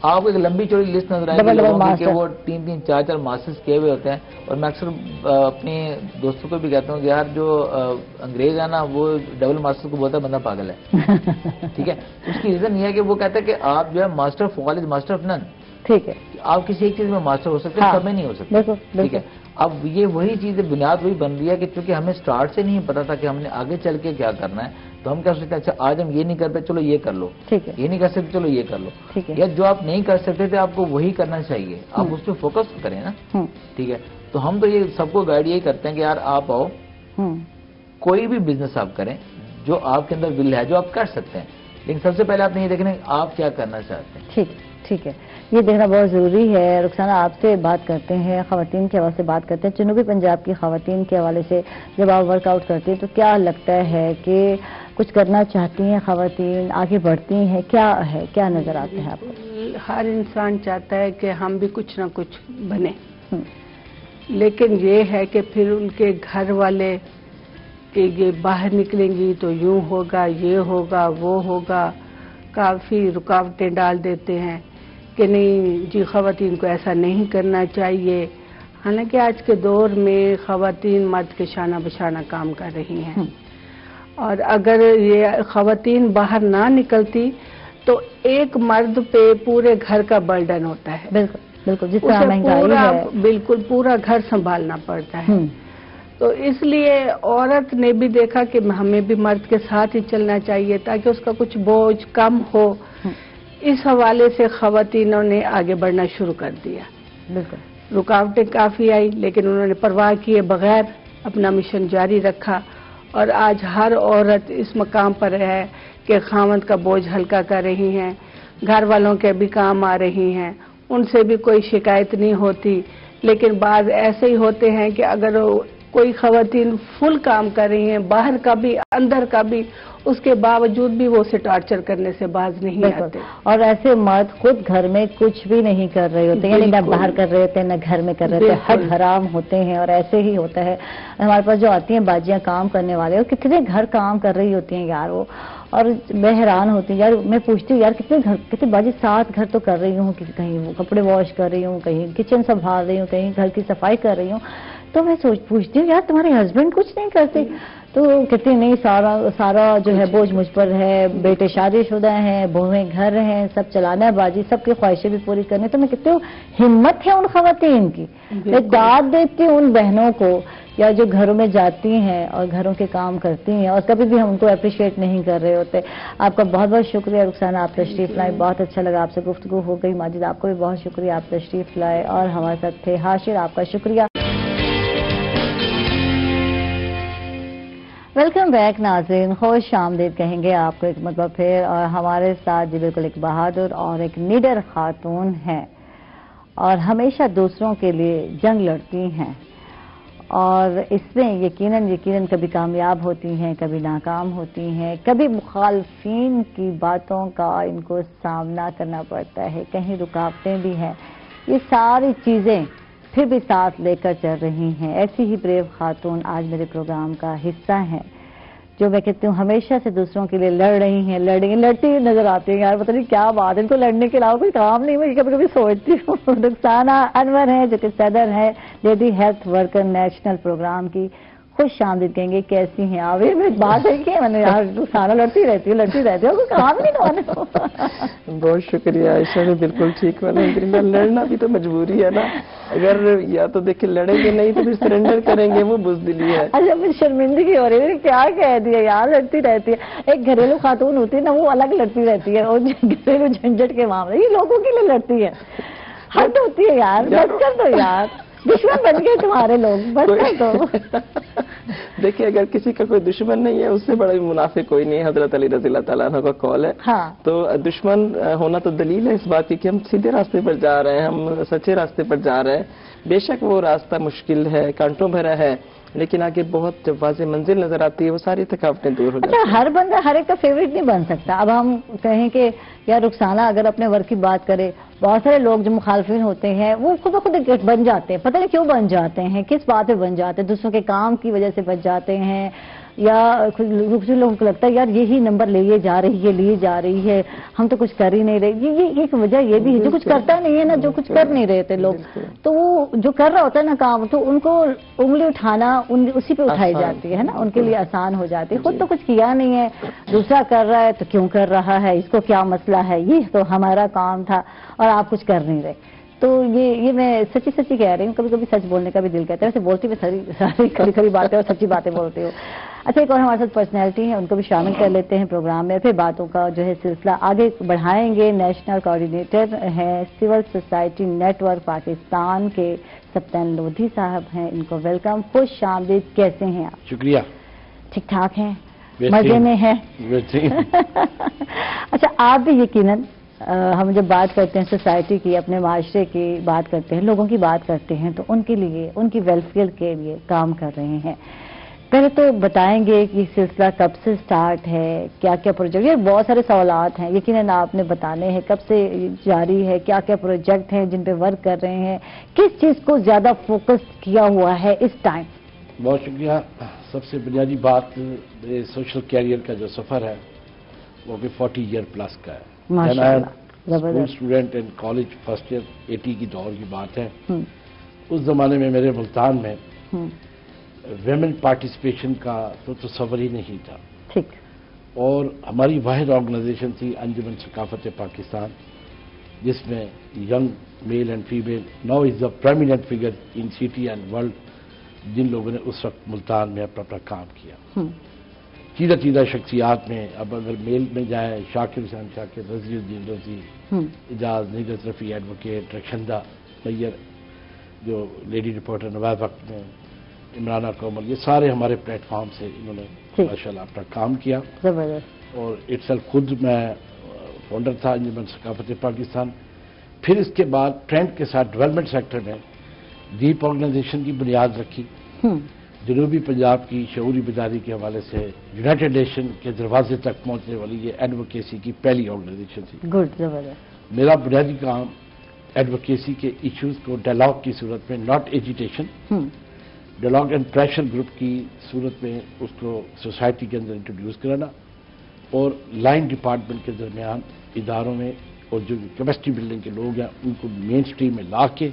آپ کو ایک لمبی چوڑی لسٹ نظر آئے گی کہ وہ 3 4 ماسٹرز کیے ہوئے ہوتے ہیں. اور میں اکثر اپنے دوستوں کو بھی کہتا ہوں کہ یار جو انگریز ہے نا وہ ڈبل ماسٹر کو بولتا ہے بندہ پاگل ہے. ٹھیک ہے. اس کی ریزن یہ ہے کہ وہ کہتا ہے کہ آپ جو ہے master of college master of none. ٹھیک ہے. آپ کسی ایک چیز میں ماسٹر ہو سکتے ہیں، سب میں نہیں ہو سکتے. ٹھیک ہے. اب یہ وہی چیز ہے، بنیاد وہی بن رہی ہے کہ چونکہ ہمیں سٹارٹ سے نہیں پتا تھا کہ ہم نے آگے چل کے کیا کرنا ہے، تو ہم کیا سوچتے ہیں اچھا آج ہم یہ نہیں کر پائے چلو یہ کر لو. ٹھیک ہے. یہ نہیں کر سکتے چلو یہ کر لو. ٹھیک ہے. یا جو آپ نہیں کر سکتے تھے آپ کو وہی کرنا چاہیے، آپ اس پہ فوکس کریں نا. ٹھیک ہے. تو ہم تو یہ سب کو گائیڈ یہی کرتے ہیں کہ یار آپ آؤ، کوئی بھی بزنس آپ کریں جو آپ کے اندر ول ہے، جو آپ کر سکتے ہیں، لیکن سب سے پہلے آپ نے یہ دیکھنا آپ کیا کرنا چاہتے ہیں. ٹھیک ہے. ٹھیک ہے. یہ دیکھنا بہت ضروری ہے. رخسانہ آپ سے بات کرتے ہیں، خواتین کے حوالے سے بات کرتے ہیں. جنوبی پنجاب کی خواتین کے حوالے سے جب آپ ورک آؤٹ کرتی ہیں تو کیا لگتا ہے کہ کچھ کرنا چاہتی ہیں خواتین، آگے بڑھتی ہیں، کیا ہے، کیا نظر آتا ہے آپ کو؟ ہر انسان چاہتا ہے کہ ہم بھی کچھ نہ کچھ بنے، لیکن یہ ہے کہ پھر ان کے گھر والے کہ یہ باہر نکلیں گی تو یوں ہوگا، یہ ہوگا، وہ ہوگا، کافی رکاوٹیں ڈال دیتے ہیں کہ نہیں جی خواتین کو ایسا نہیں کرنا چاہیے. حالانکہ آج کے دور میں خواتین مرد کے شانہ بشانہ کام کر رہی ہیں، اور اگر یہ خواتین باہر نہ نکلتی تو ایک مرد پہ پورے گھر کا برڈن ہوتا ہے. بالکل بالکل. جس طرح مہنگائی ہے بالکل پورا گھر سنبھالنا پڑتا ہے. تو اس لیے عورت نے بھی دیکھا کہ ہمیں بھی مرد کے ساتھ ہی چلنا چاہیے تاکہ اس کا کچھ بوجھ کم ہو. اس حوالے سے خواتینوں نے آگے بڑھنا شروع کر دیا. بالکل. رکاوٹیں کافی آئی لیکن انہوں نے پرواہ کیے بغیر اپنا مشن جاری رکھا، اور آج ہر عورت اس مقام پر ہے کہ خاوند کا بوجھ ہلکا کر رہی ہیں، گھر والوں کے بھی کام آ رہی ہیں، ان سے بھی کوئی شکایت نہیں ہوتی. لیکن بعض ایسے ہی ہوتے ہیں کہ اگر کوئی خواتین فل کام کر رہی ہیں، باہر کا بھی اندر کا بھی، اس کے باوجود بھی وہ اسے ٹارچر کرنے سے باز نہیں آتے. اور ایسے مرد خود گھر میں کچھ بھی نہیں کر رہے ہوتے، یعنی نہ باہر کر رہے ہوتے ہیں نہ گھر میں کر رہے ہوتے، حد حرام ہوتے ہیں. اور ایسے ہی ہوتا ہے ہمارے پاس جو آتی ہیں باجیاں کام کرنے والے، اور کتنے گھر کام کر رہی ہوتی ہیں یار وہ. اور میں حیران ہوتی ہوں یار، میں پوچھتی ہوں یار کتنے باجی 7 گھر تو کر رہی ہوں، کہیں وہ کپڑے واش کر رہی ہوں، کہیں کچن سنبھال رہی ہوں، کہیں گھر کی صفائی کر رہی ہوں. تو میں پوچھتی ہوں یار تمہارے ہسبینڈ کچھ نہیں کرتے؟ تو کہتے نہیں سارا جو ہے بوجھ مجھ پر ہے، بیٹے شادی شدہ ہیں، بہویں گھر ہیں، سب چلانا ہے باجی، سب کی خواہشیں بھی پوری کرنی. تو میں کہتی ہوں ہمت ہے ان خواتین کی. میں داد دیتی ہوں ان بہنوں کو یا جو گھروں میں جاتی ہیں اور گھروں کے کام کرتی ہیں اور کبھی بھی ہم ان کو اپریشیٹ نہیں کر رہے ہوتے. آپ کا بہت بہت شکریہ رخسانہ، آپ تشریف لائے، بہت اچھا لگا آپ سے گفتگو ہو گئی. ماجد آپ کو بھی بہت شکریہ، آپ تشریف لائے اور ہمارے ساتھ تھے. حاشر آپ کا شکریہ. ویلکم بیک ناظرین، خوش آمدید کہیں گے آپ کو ایک مرتبہ پھر. اور ہمارے ساتھ جی بالکل ایک بہادر اور ایک نیڈر خاتون ہیں اور ہمیشہ دوسروں کے لیے جنگ لڑتی ہیں اور اس میں یقیناً کبھی کامیاب ہوتی ہیں، کبھی ناکام ہوتی ہیں، کبھی مخالفین کی باتوں کا ان کو سامنا کرنا پڑتا ہے، کہیں رکاوٹیں بھی ہیں، یہ ساری چیزیں پھر بھی ساتھ لے کر چل رہی ہیں۔ ایسی ہی بریو خاتون آج میرے پروگرام کا حصہ ہیں، جو میں کہتی ہوں ہمیشہ سے دوسروں کے لیے لڑ رہی ہیں، لڑتی ہوئی نظر آتی ہیں۔ یار پتہ نہیں کیا بات ہے، ان کو لڑنے کے علاوہ کوئی کام نہیں، میں کبھی سوچتی ہوں۔ رخسانہ انور ہیں جو کہ صدر ہے lady health worker national programme کی، خوش آمدید کہیں گے، کیسی ہیں آپ؟ یہ میری بات ہے کہ میں نے یار رخسانہ لڑتی رہتی ہے، کوئی کام نہیں کروانے۔ بہت شکریہ عائشہ نے، بالکل ٹھیک الحمدللہ، لڑنا بھی تو مجبوری ہے نا، اگر یا تو دیکھیں لڑیں گے نہیں تو پھر سرنڈر کریں گے، وہ بزدلی ہے۔ اچھا پھر شرمندگی ہو رہی ہے، کیا کہہ دیا یار، لڑتی رہتی ہے۔ ایک گھریلو خاتون ہوتی ہے نا، وہ الگ لڑتی رہتی ہے، اور گھریلو جھنجٹ کے معاملے یہ لوگوں کے لیے لڑتی ہے، حد ہوتی ہے یار، بس کر دو یار، دشمن بن گئے تمہارے لوگ، بس کر دو۔ دیکھیں اگر کسی کا کوئی دشمن نہیں ہے، اس سے بڑا منافع کوئی نہیں ہے، حضرت علی رضی اللہ تعالیٰ عنہ کا قول ہے۔ تو دشمن ہونا تو دلیل ہے اس بات کی کہ ہم سیدھے راستے پر جا رہے ہیں، ہم سچے راستے پر جا رہے ہیں۔ بے شک وہ راستہ مشکل ہے، کانٹوں بھرا ہے، لیکن آگے بہت جب واضح منزل نظر آتی ہے وہ ساری تھکاوٹیں دور ہو جاتی ہیں۔ ہر بندہ ہر ایک کا فیوریٹ نہیں بن سکتا۔ اب ہم کہیں کہ یا رخسانہ اگر اپنے ورک کی بات کرے، بہت سارے لوگ جو مخالفین ہوتے ہیں وہ خود بخود بن جاتے ہیں، پتہ نہیں کیوں بن جاتے ہیں، کس بات پہ بن جاتے ہیں، دوسروں کے کام کی وجہ سے بن جاتے ہیں، یا کچھ لوگوں کو لگتا ہے یار یہی نمبر لیے جا رہی ہے، ہم تو کچھ کر ہی نہیں رہے۔ یہ ایک وجہ یہ بھی ہے، جو کچھ کرتا نہیں ہے نا، جو کچھ کر نہیں رہے تھے لوگ، تو وہ جو کر رہا ہوتا ہے نا کام، تو ان کو انگلی اٹھانا اسی پہ اٹھائی جاتی ہے نا، ان کے لیے آسان ہو جاتی ہے۔ خود تو کچھ کیا نہیں ہے، دوسرا کر رہا ہے تو کیوں کر رہا ہے، اس کو کیا مسئلہ ہے، یہ تو ہمارا کام تھا اور آپ کچھ کر نہیں رہے۔ تو یہ میں سچی کہہ رہی ہوں، کبھی کبھی سچ بولنے کا بھی دل کہتا ہے، ویسے بولتی میں ساری کھری باتیں اور سچی باتیں بولتی ہوں۔ اچھا ایک اور ہمارے ساتھ پرسنالٹی ہیں، ان کو بھی شامل کر لیتے ہیں پروگرام میں، پھر باتوں کا جو ہے سلسلہ آگے بڑھائیں گے۔ نیشنل کوآرڈینیٹر ہیں civil society network Pakistan کے سبطین لودھی صاحب ہیں، ان کو ویلکم، خوش آمدید، کیسے ہیں آپ؟ شکریہ، ٹھیک ٹھاک ہیں، مزے میں ہیں؟ اچھا آپ بھی یقیناً، ہم جب بات کرتے ہیں سوسائٹی کی، اپنے معاشرے کی بات کرتے ہیں، لوگوں کی بات کرتے ہیں، تو ان کے لیے، ان کی ویلفیئر کے لیے کام کر رہے ہیں۔ پہلے تو بتائیں گے کہ سلسلہ کب سے سٹارٹ ہے، کیا کیا پروجیکٹ، یہ بہت سارے سوالات ہیں یقیناً آپ نے بتانے ہیں، کب سے جاری ہے، کیا کیا پروجیکٹ ہیں جن پہ ورک کر رہے ہیں، کس چیز کو زیادہ فوکس کیا ہوا ہے اس ٹائم؟ بہت شکریہ۔ سب سے بنیادی بات، میرے سوشل کیریئر کا جو سفر ہے وہ بھی 40 ایئر پلس کا ہے۔ School student and college first year 80 کی دور کی بات ہے۔ اس زمانے میں میرے ملتان میں ویمن پارٹیسپیشن کا تو تصور ہی نہیں تھا، اور ہماری واحد آرگنائزیشن تھی انجمن ثقافت پاکستان، جس میں young male and female now is a prominent figure in city and world, جن لوگوں نے اس وقت ملتان میں اپنا کام کیا۔ چیدہ شخصیات میں اب اگر میل میں جائیں، شاکر حسین شاکر، رضی الدین رضی، اجاز نیرج رفیع ایڈوکیٹ، رکشندہ میئر جو لیڈی رپورٹر نواب وقت میں، عمرانہ کومل، یہ سارے ہمارے پلیٹ فارم سے انہوں نے ماشاءاللہ اپنا کام کیا۔ اور خود میں فاؤنڈر تھا انجمن ثقافت پاکستان۔ پھر اس کے بعد ٹرینڈ کے ساتھ ڈیولپمنٹ سیکٹر میں ڈیپ آرگنائزیشن کی بنیاد رکھی۔ جنوبی پنجاب کی شعوری بیداری کے حوالے سے یونائٹڈ نیشن کے دروازے تک پہنچنے والی یہ ایڈوکیسی کی پہلی آرگنائزیشن تھی۔ میرا بنیادی کام ایڈوکیسی کے ایشوز کو ڈائلاگ کی صورت میں، not agitation, dialogue and pressure group کی صورت میں اس کو سوسائٹی کے اندر انٹروڈیوس کرانا، اور لائن ڈپارٹمنٹ کے درمیان اداروں میں، اور جو کیپیسٹی بلڈنگ کے لوگ ہیں ان کو مین سٹریم میں لا کے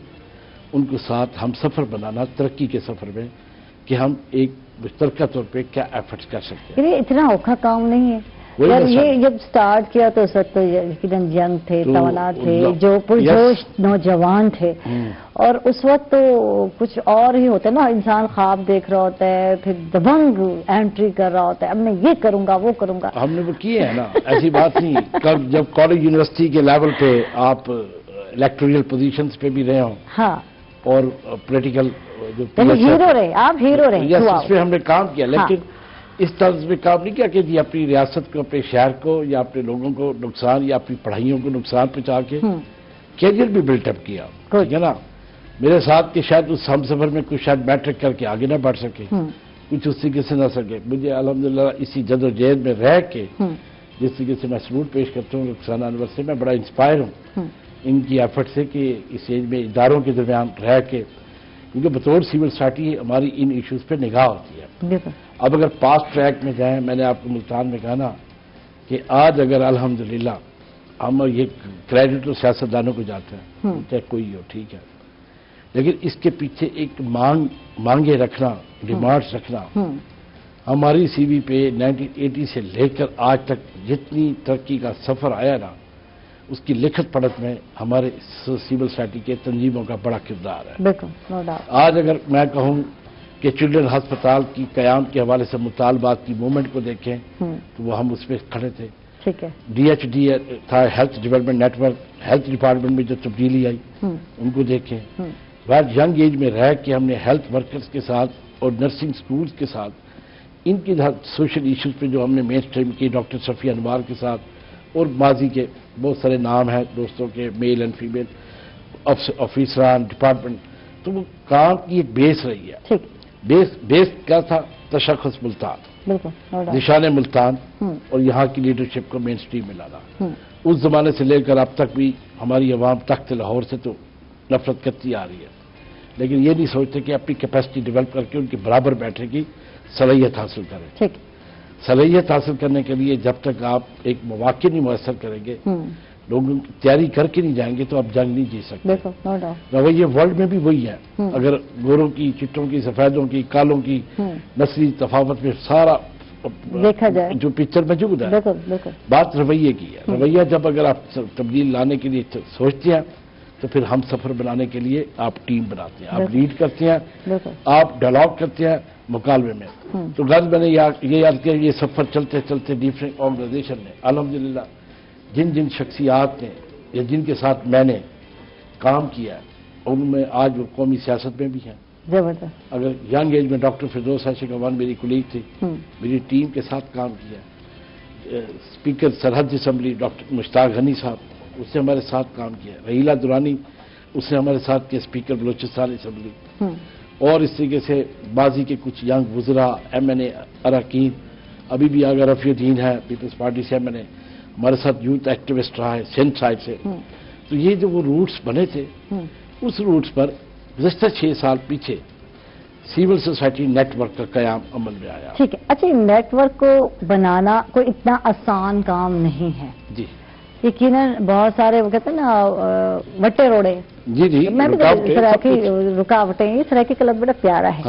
ان کو ساتھ ہم سفر بنانا ترقی کے سفر میں، کہ ہم ایک مشترکہ طور پہ کیا ایفرٹس کر سکتے ہیں۔ یہ اتنا اوکھا کام نہیں ہے یار، یہ جب سٹارٹ کیا تو اس وقت تو یقیناً ینگ تھے، توانا تھے، جو پرجوش نوجوان تھے، اور اس وقت تو کچھ اور ہی ہوتا ہے نا، انسان خواب دیکھ رہا ہوتا ہے، پھر دبنگ انٹری کر رہا ہوتا ہے، اب میں یہ کروں گا وہ کروں گا۔ ہم نے وہ کیے ہیں نا، ایسی بات نہیں، جب کالج یونیورسٹی کے لیول پہ آپ الیکٹوریل پوزیشنز پہ بھی رہے ہوں، ہاں، اور پولیٹیکل ہیرو رہے، آپ ہیرو رہے، اس پہ ہم نے کام کیا، لیکن اس طرز میں کام نہیں کیا کہ جی اپنی ریاست کو، اپنے شہر کو، یا اپنے لوگوں کو نقصان، یا اپنی پڑھائیوں کو نقصان پہنچا کے کیریئر بھی بلٹ اپ کیا، ٹھیک ہے نا۔ میرے ساتھ کہ شاید اس ہم سفر میں کچھ شاید میٹرک کر کے آگے نہ بڑھ سکے، کچھ اس طریقے سے نہ سکے، مجھے الحمدللہ اسی جد و جہد میں رہ کے جس طریقے سے میں سلوٹ پیش کرتا ہوں رخسانہ انور سے، میں بڑا انسپائر ہوں ان کی ایفرٹ سے کہ اس ایج میں اداروں کے درمیان رہ کے، کیونکہ بطور سول سوسائٹی ہماری ان ایشوز پہ نگاہ ہوتی ہے۔ اب اگر پاسٹ ٹریک میں جائیں، میں نے آپ کو ملتان میں کہا نا کہ آج اگر الحمدللہ ہم یہ کریڈٹ تو سیاستدانوں کو جاتے ہیں، چاہے کوئی ہو، ٹھیک ہے، لیکن اس کے پیچھے ایک مانگے رکھنا، ڈیمانڈس رکھنا، ہماری سی وی پہ 1980 سے لے کر آج تک جتنی ترقی کا سفر آیا نا، اس کی لکھت پڑھت میں ہمارے سول سوسائٹی کے تنظیموں کا بڑا کردار ہے۔ بالکل، آج اگر میں کہوں کہ چلڈرن ہسپتال کی قیام کے حوالے سے مطالبات کی موومنٹ کو دیکھیں تو وہ ہم اس پہ کھڑے تھے۔ ٹھیک ہے، ڈی ایچ ڈی تھا، health development network, health department میں جو تبدیلی آئی ان کو دیکھیں۔ ینگ ایج میں رہ کے ہم نے ہیلتھ ورکرز کے ساتھ اور نرسنگ سکولز کے ساتھ ان کی سوشل ایشوز پہ جو ہم نے مین اسٹریم کی، ڈاکٹر صفیہ انوار کے ساتھ اور ماضی کے بہت سارے نام ہیں دوستوں کے، میل اینڈ فیمیل آفیسران ڈپارٹمنٹ، تو وہ کام کی ایک بیس رہی ہے۔ بیس کیا تھا؟ تشخص ملتان، نشان ملتان اور یہاں کی لیڈرشپ کو مین اسٹریم میں لانا۔ اس زمانے سے لے کر اب تک بھی ہماری عوام تخت لاہور سے تو نفرت کرتی آ رہی ہے، لیکن یہ نہیں سوچتے کہ اپنی کیپیسٹی ڈیولپ کر کے ان کے برابر بیٹھنے کی صلاحیت حاصل کریں۔ صلاحیت حاصل کرنے کے لیے جب تک آپ ایک مواقع نہیں میسر کریں گے، لوگوں کی تیاری کر کے نہیں جائیں گے تو آپ جنگ نہیں جیت سکتے۔ رویہ ورلڈ میں بھی وہی ہے، اگر گوروں کی، چٹوں کی، سفیدوں کی، کالوں کی نسلی تفاوت میں سارا دیکھا جائے جو پکچر موجود ہے، بات رویے کی ہے۔ رویہ جب اگر آپ تبدیل لانے کے لیے سوچتے ہیں تو پھر ہم سفر بنانے کے لیے آپ ٹیم بناتے ہیں، آپ لیڈ کرتے ہیں، آپ ڈائلاگ کرتے ہیں مکالمے میں۔ تو غرض میں نے یہ یاد کیا، یہ سفر چلتے چلتے ڈیفرنٹ آرگنائزیشن نے الحمدللہ جن شخصیات نے یا جن کے ساتھ میں نے کام کیا ہے ان میں آج وہ قومی سیاست میں بھی ہیں۔ اگر ینگ ایج میں ڈاکٹر فردوس عائشہ گوان میری کولیگ تھی، میری ٹیم کے ساتھ کام کیا۔ اسپیکر سرحد اسمبلی ڈاکٹر مشتاق غنی صاحب، اس نے ہمارے ساتھ کام کیا۔ رحیلہ درانی، اس نے ہمارے ساتھ کیا، اسپیکر بلوچستان اسمبلی۔ اور اس طریقے سے ماضی کے کچھ ینگ وزراء، ایم این اے اراکین، ابھی بھی اگر رفیع الدین ہے پیپلز پارٹی سے ایم این اے، ہمارے ساتھ یوتھ ایکٹیوسٹ رہا ہے سندھ سائڈ سے۔ تو یہ جو وہ روٹس بنے تھے، اس روٹس پر گزشتہ 6 سال پیچھے سول سوسائٹی نیٹ ورک کا قیام عمل میں آیا۔ ٹھیک ہے، اچھا، نیٹ ورک کو بنانا کوئی اتنا آسان کام نہیں ہے جی، یقیناً بہت سارے وہ کہتے ہیں نا وٹے روڑے، جی میں بھی رکاوٹیں، یہ سرائکی کا لفظ بڑا پیارا ہے،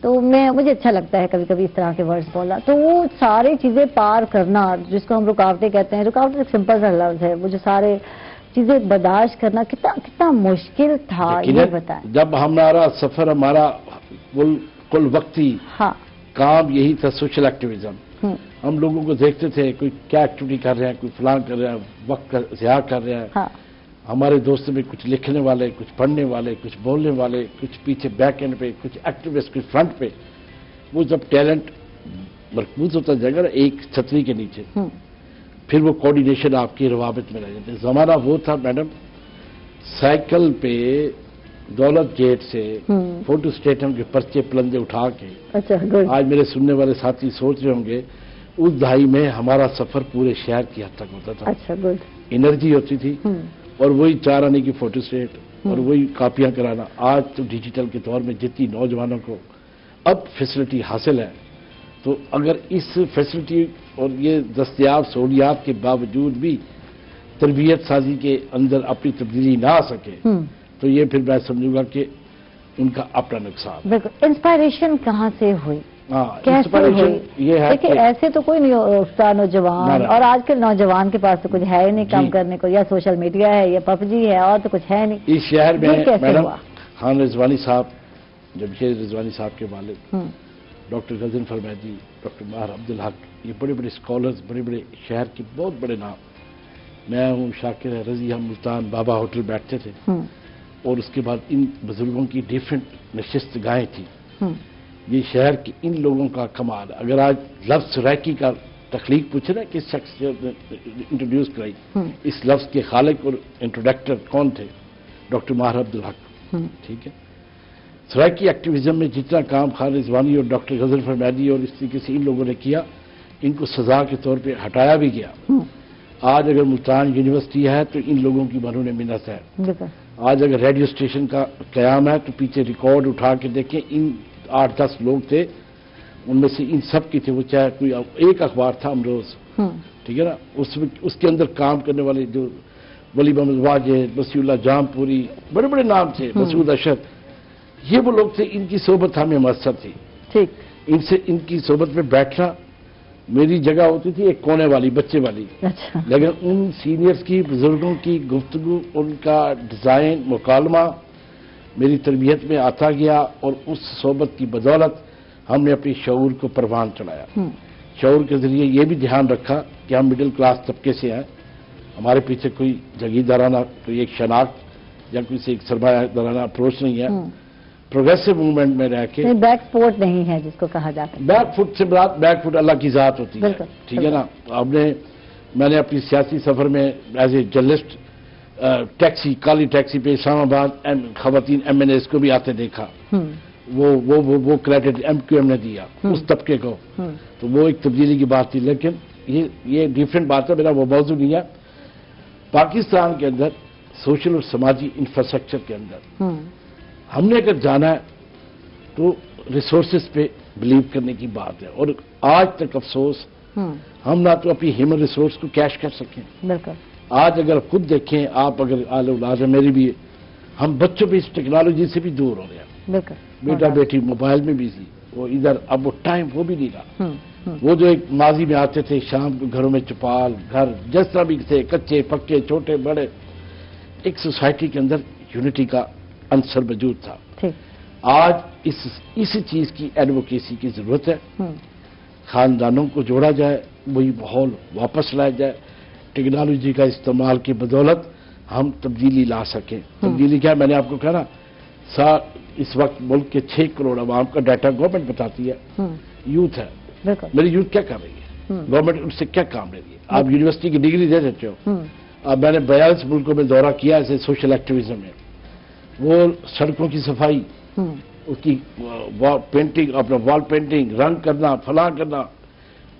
تو مجھے اچھا لگتا ہے کبھی کبھی اس طرح کے ورڈز بولنا، تو وہ ساری چیزیں پار کرنا جس کو ہم رکاوٹیں کہتے ہیں، رکاوٹ ایک سمپل سا لفظ ہے، وہ جو سارے چیزیں برداشت کرنا کتنا مشکل تھا، یہ بتائیں۔ جب ہمارا سفر، ہمارا کل وقتی کام یہی تھا، سوشل ایکٹیویزم، ہم لوگوں کو دیکھتے تھے کوئی کیا ایکٹیویٹی کر رہے ہیں، کوئی فلان کر رہے ہیں، وقت ضیاع کر رہے ہیں۔ ہمارے دوستوں میں کچھ لکھنے والے، کچھ پڑھنے والے، کچھ بولنے والے، کچھ پیچھے بیک اینڈ پہ، کچھ ایکٹیوسٹ، کچھ فرنٹ پہ، وہ جب ٹیلنٹ مرکوز ہوتا جائے گا ایک چھتری کے نیچے، پھر وہ کوآرڈینیشن آپ کی روابط میں رہ جاتے ہیں۔ زمانہ وہ تھا میڈم، سائیکل پہ دولت گیٹ سے فوٹو اسٹیٹم کے پرچے پلندے اٹھا کے، آج میرے سننے والے ساتھی سوچ رہے ہوں گے اس دہائی میں ہمارا سفر پورے شہر کی حد تک ہوتا تھا۔ انرجی ہوتی تھی اور وہی 4 آنے کی فوٹو اسٹیٹ اور وہی کاپیاں کرانا۔ آج تو ڈیجیٹل کے دور میں جتنی نوجوانوں کو اب فیسلٹی حاصل ہے، تو اگر اس فیسلٹی اور یہ دستیاب سہولیات کے باوجود بھی تربیت سازی کے اندر اپنی تبدیلی نہ آ سکے تو یہ پھر میں سمجھوں گا کہ ان کا اپنا نقصان۔ بالکل، انسپائریشن کہاں سے ہوئی؟ انسپائریشن یہ ہے کہ ایسے تو کوئی نہیں ہوتا نوجوان، اور آج کل نوجوان کے پاس تو کچھ ہے ہی نہیں کام کرنے کو، یا سوشل میڈیا ہے یا پب جی ہے، اور تو کچھ ہے نہیں اس شہر میں۔ میڈم خان رضوانی صاحب، جمشید رضوانی صاحب کے والد ڈاکٹر غزن فرمیدی، ڈاکٹر ماہر عبدالحق، یہ بڑے بڑے اسکالرز، بڑے بڑے شہر کے بہت بڑے نام۔ میں ہوں شاکر رضی، ہم ملتان بابا ہوٹل بیٹھتے تھے، اور اس کے بعد ان بزرگوں کی ڈیفرنٹ نشست گاہیں تھیں۔ یہ شہر کے ان لوگوں کا کمال ہے۔ اگر آج لفظ سرائکی کا تخلیق پوچھے نا کس شخص نے انٹروڈیوس کرائی، اس لفظ کے خالق اور انٹروڈکٹر کون تھے؟ ڈاکٹر ماہر عبدالحق۔ ٹھیک ہے. سرائکی ایکٹیویزم میں جتنا کام خالد رضوانی اور ڈاکٹر غزل فرمیدی اور اس طریقے سے ان لوگوں نے کیا، ان کو سزا کے طور پہ ہٹایا بھی گیا. آج اگر ملتان یونیورسٹی ہے تو ان لوگوں کی برہنِ منت ہے. آج اگر ریڈیو اسٹیشن کا قیام ہے تو پیچھے ریکارڈ اٹھا کے دیکھیں، ان 8-10 لوگ تھے، ان میں سے ان سب کی تھے، وہ چاہے کوئی ایک اخبار تھا امروز، ٹھیک ہے نا، اس کے اندر کام کرنے والے جو ولی محمد واجد، وسیع اللہ جام پوری، بڑے بڑے نام تھے، مسعود اشرف، یہ وہ لوگ تھے. ان کی صحبت ہمیں میسر تھی. ان کی صحبت میں بیٹھنا میری جگہ ہوتی تھی ایک کونے والی، بچے والی. لیکن ان سینئرز کی، بزرگوں کی گفتگو، ان کا ڈیزائن، مکالمہ میری تربیت میں آتا گیا، اور اس صحبت کی بدولت ہم نے اپنے شعور کو پروان چڑھایا. شعور کے ذریعے یہ بھی دھیان رکھا کہ ہم مڈل کلاس طبقے سے ہیں، ہمارے پیچھے کوئی جگیردارانہ کوئی ایک شناخت یا کوئی ایک سرمایہ دارانہ اپروچ نہیں ہے. پروگریسو موومنٹ میں رہ کے بیک فوٹ نہیں ہے جس کو کہا جاتا ہے. بیک فٹ سے مراد بیک فٹ اللہ کی ذات ہوتی ہے، ٹھیک ہے نا. میں نے اپنی سیاسی سفر میں as a journalist taxi, Kali taxi پہ اسلام آباد خواتین ایم این ایز کو بھی آتے دیکھا. وہ کریڈٹ ایم کیو ایم نے دیا اس طبقے کو، تو وہ ایک تبدیلی کی بات تھی. لیکن یہ ڈیفرنٹ بات ہے، میرا وہ موضوع نہیں ہے. پاکستان کے اندر سوشل اور سماجی انفراسٹرکچر کے اندر ہم نے اگر جانا ہے تو ریسورسز پہ بلیو کرنے کی بات ہے. اور آج تک افسوس ہم نہ تو اپنی ہیومن ریسورس کو کیش کر سکیں. آج اگر خود دیکھیں آپ، اگر اولاد ہے میری بھی، ہم بچوں پہ اس ٹیکنالوجی سے بھی دور ہو رہے ہیں. بیٹا بیٹی موبائل میں بزی، وہ ادھر اب وہ ٹائم وہ بھی نہیں رہا. وہ جو ایک ماضی میں آتے تھے شام کو گھروں میں چپال گھر جس طرح بھی تھے، کچے پکے چھوٹے بڑے، ایک سوسائٹی کے اندر یونٹی کا عنصر موجود تھا. آج اسی چیز کی ایڈوکیسی کی ضرورت ہے. خاندانوں کو جوڑا جائے، وہی ماحول واپس لایا جائے. ٹیکنالوجی کا استعمال کی بدولت ہم تبدیلی لا سکیں. تبدیلی کیا ہے؟ میں نے آپ کو کہا نا، اس وقت ملک کے 6 کروڑ عوام کا ڈیٹا گورنمنٹ بتاتی ہے. یوتھ ہے، میری یوتھ کیا کر رہی ہے؟ گورنمنٹ ان سے کیا کام لے رہی ہے؟ آپ یونیورسٹی کی ڈگری دے دیتے ہو. اب میں نے 42 ملکوں میں دورہ کیا ایسے سوشل ایکٹیویزم میں. وہ سڑکوں کی صفائی، اس کی پینٹنگ، اپنا وال پینٹنگ، رنگ کرنا، فلاں کرنا،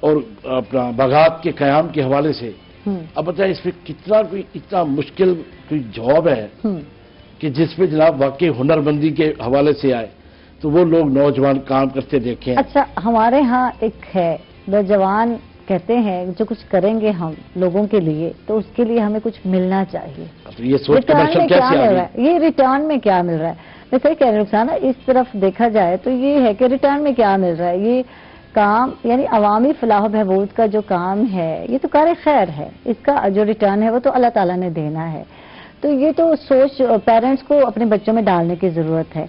اور اپنا باغات کے قیام کے حوالے سے. اب بتائیں اس پہ کتنا کوئی اتنا مشکل کوئی جاب ہے کہ جس پہ جناب واقعی ہنرمندی کے حوالے سے آئے تو وہ لوگ نوجوان کام کرتے دیکھیں. اچھا، ہمارے ہاں ایک ہے نوجوان کہتے ہیں جو کچھ کریں گے ہم لوگوں کے لیے تو اس کے لیے ہمیں کچھ ملنا چاہیے. یہ سوچ کمرشل کیسے آ رہی ہے؟ یہ ریٹرن میں کیا مل رہا ہے؟ میں صحیح کہہ رہی ہوں رخسانہ، اس طرف دیکھا جائے تو یہ ہے کہ ریٹرن میں کیا مل رہا ہے. یہ کام یعنی عوامی فلاح و بہبود کا جو کام ہے یہ تو کار خیر ہے، اس کا جو ریٹرن ہے وہ تو اللہ تعالیٰ نے دینا ہے. تو یہ تو سوچ پیرنٹس کو اپنے بچوں میں ڈالنے کی ضرورت ہے.